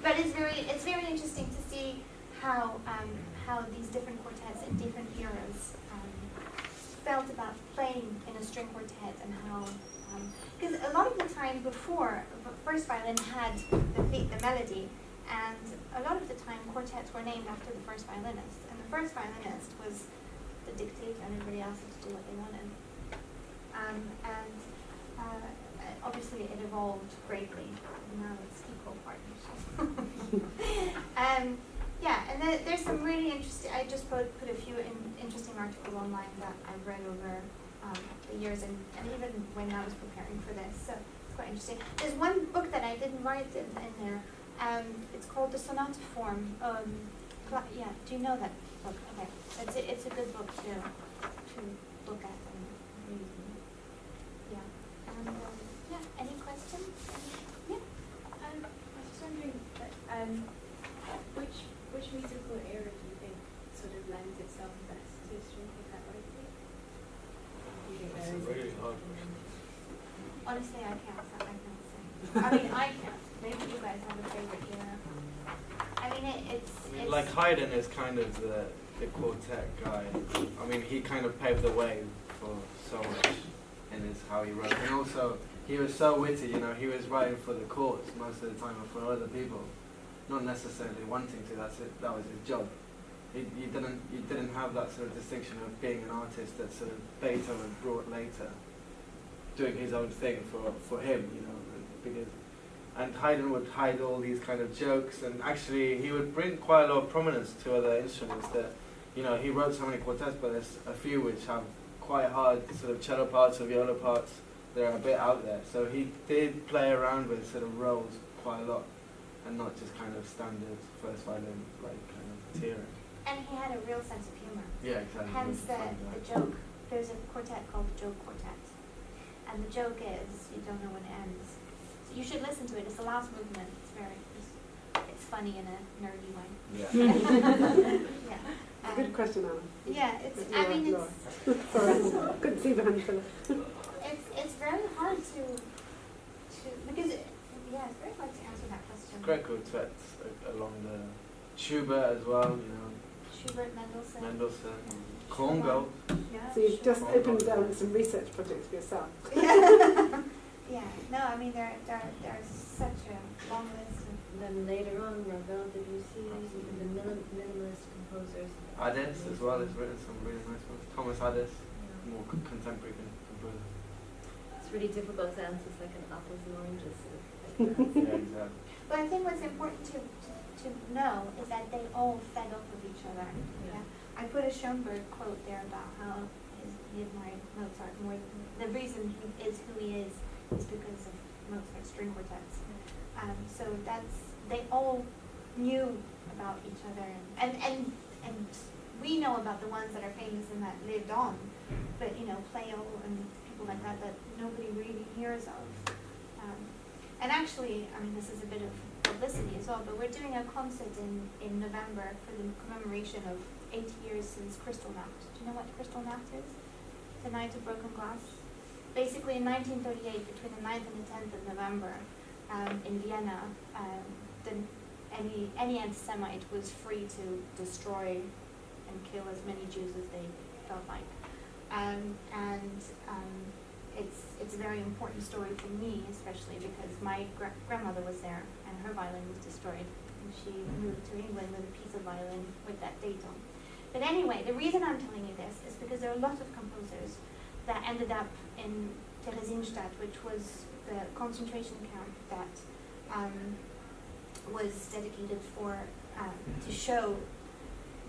But it's very interesting to see how these different quartets in different eras felt about playing in a string quartet, and how because a lot of the time before, first violin had the melody, and a lot of the time quartets were named after the first violinist, and the first violinist was the dictator, and everybody else had to do what they wanted. Obviously it evolved greatly. Now it's equal partnership. Yeah, and there's some really interesting. I just put a few interesting articles online that I've read over the years, and even when I was preparing for this, so it's quite interesting. There's one book that I didn't write in there. It's called The Sonata Form. Yeah, do you know that book? Okay, it's a good book to look at and read. Yeah. Yeah. Any questions? Yeah. I was just wondering, which musical era do you think sort of lends itself best to string quartet writing? That's a really hard question. Honestly, I can't say. I mean, I can't. Maybe you guys have a favorite era. I mean, it's like Haydn is kind of the quartet guy. I mean, he kind of paved the way for so much in his how he wrote, and also he was so witty. You know, he was writing for the courts most of the time, or for other people, not necessarily wanting to. That's it. That was his job. He didn't have that sort of distinction of being an artist that sort of Beethoven brought later, doing his own thing for him. You know, because. And Haydn would hide all these kind of jokes, and actually he would bring quite a lot of prominence to other instruments that, you know, he wrote so many quartets, but there's a few which have quite hard sort of cello parts or viola parts that are a bit out there. So he did play around with sort of roles quite a lot, and not just kind of standard first violin, like kind of tearing. And he had a real sense of humor. Yeah, exactly. Hence the joke. There's a quartet called the Joke Quartet, and the joke is you don't know when it ends. You should listen to it. It's the last movement. It's funny in a nerdy way. Yeah. Yeah. Good question, Anna. Yeah, I mean, it's. Sorry, couldn't see behind the pillar. It's very hard to because it's very hard to answer that question. Great quartets along the Schubert as well. You know. Schubert, Mendelssohn. Congo. Yeah. So you've just opened some research projects for yourself. Yeah. Yeah. No, I mean there's such a long list. And then later on, Ravel, Debussy, even the minimalist composers. Hades as well has written some really nice ones. Thomas Hades, more contemporary composer. It's really difficult to answer. It's like an apples and oranges. Yeah, exactly. But I think what's important to know is that they all fed off of each other. Yeah. I put a Schoenberg quote there about how he admired Mozart more. The reason he is who he is because of Mozart string quartets. So they all knew about each other, and we know about the ones that are famous and that lived on, but you know, Pleo and people like that nobody really hears of. And actually, I mean, this is a bit of publicity as well, but we're doing a concert in November for the commemoration of 80 years since Kristallnacht. Do you know what Kristallnacht is? The Night of Broken Glass. Basically, in 1938, between the 9th and the 10th of November, in Vienna, any anti-Semite was free to destroy and kill as many Jews as they felt like. It's a very important story for me, especially because my grandmother was there, and her violin was destroyed, and she moved to England with a piece of violin with that date on. But anyway, the reason I'm telling you this is because there are lots of composers that ended up in Theresienstadt, which was the concentration camp that was dedicated to show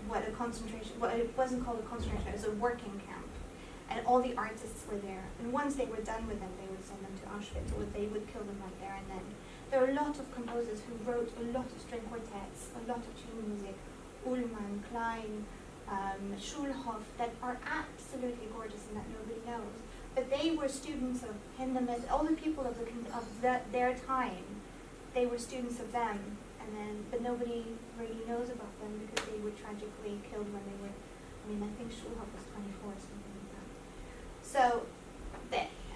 what a concentration, well, it wasn't called a concentration, it was a working camp. And all the artists were there. And once they were done with them, they would send them to Auschwitz, or they would kill them right there and then. There are a lot of composers who wrote a lot of string quartets, a lot of chamber music, Ullmann, Klein, Schulhoff, that are absolutely gorgeous and that nobody knows. But they were students of Hindemith, all the people of their time. They were students of them, and then, but nobody really knows about them because they were tragically killed when they were. I mean, I think Schulhoff was 24 or something like that. So,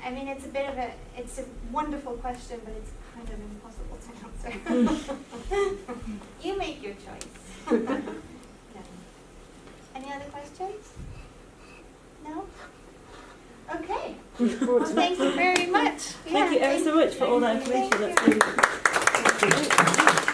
I mean, it's a wonderful question, but it's kind of impossible to answer. You make your choice. Yeah. Any other questions? No? Okay. Well, thank you very much. Thank you ever so much for all that information. That's been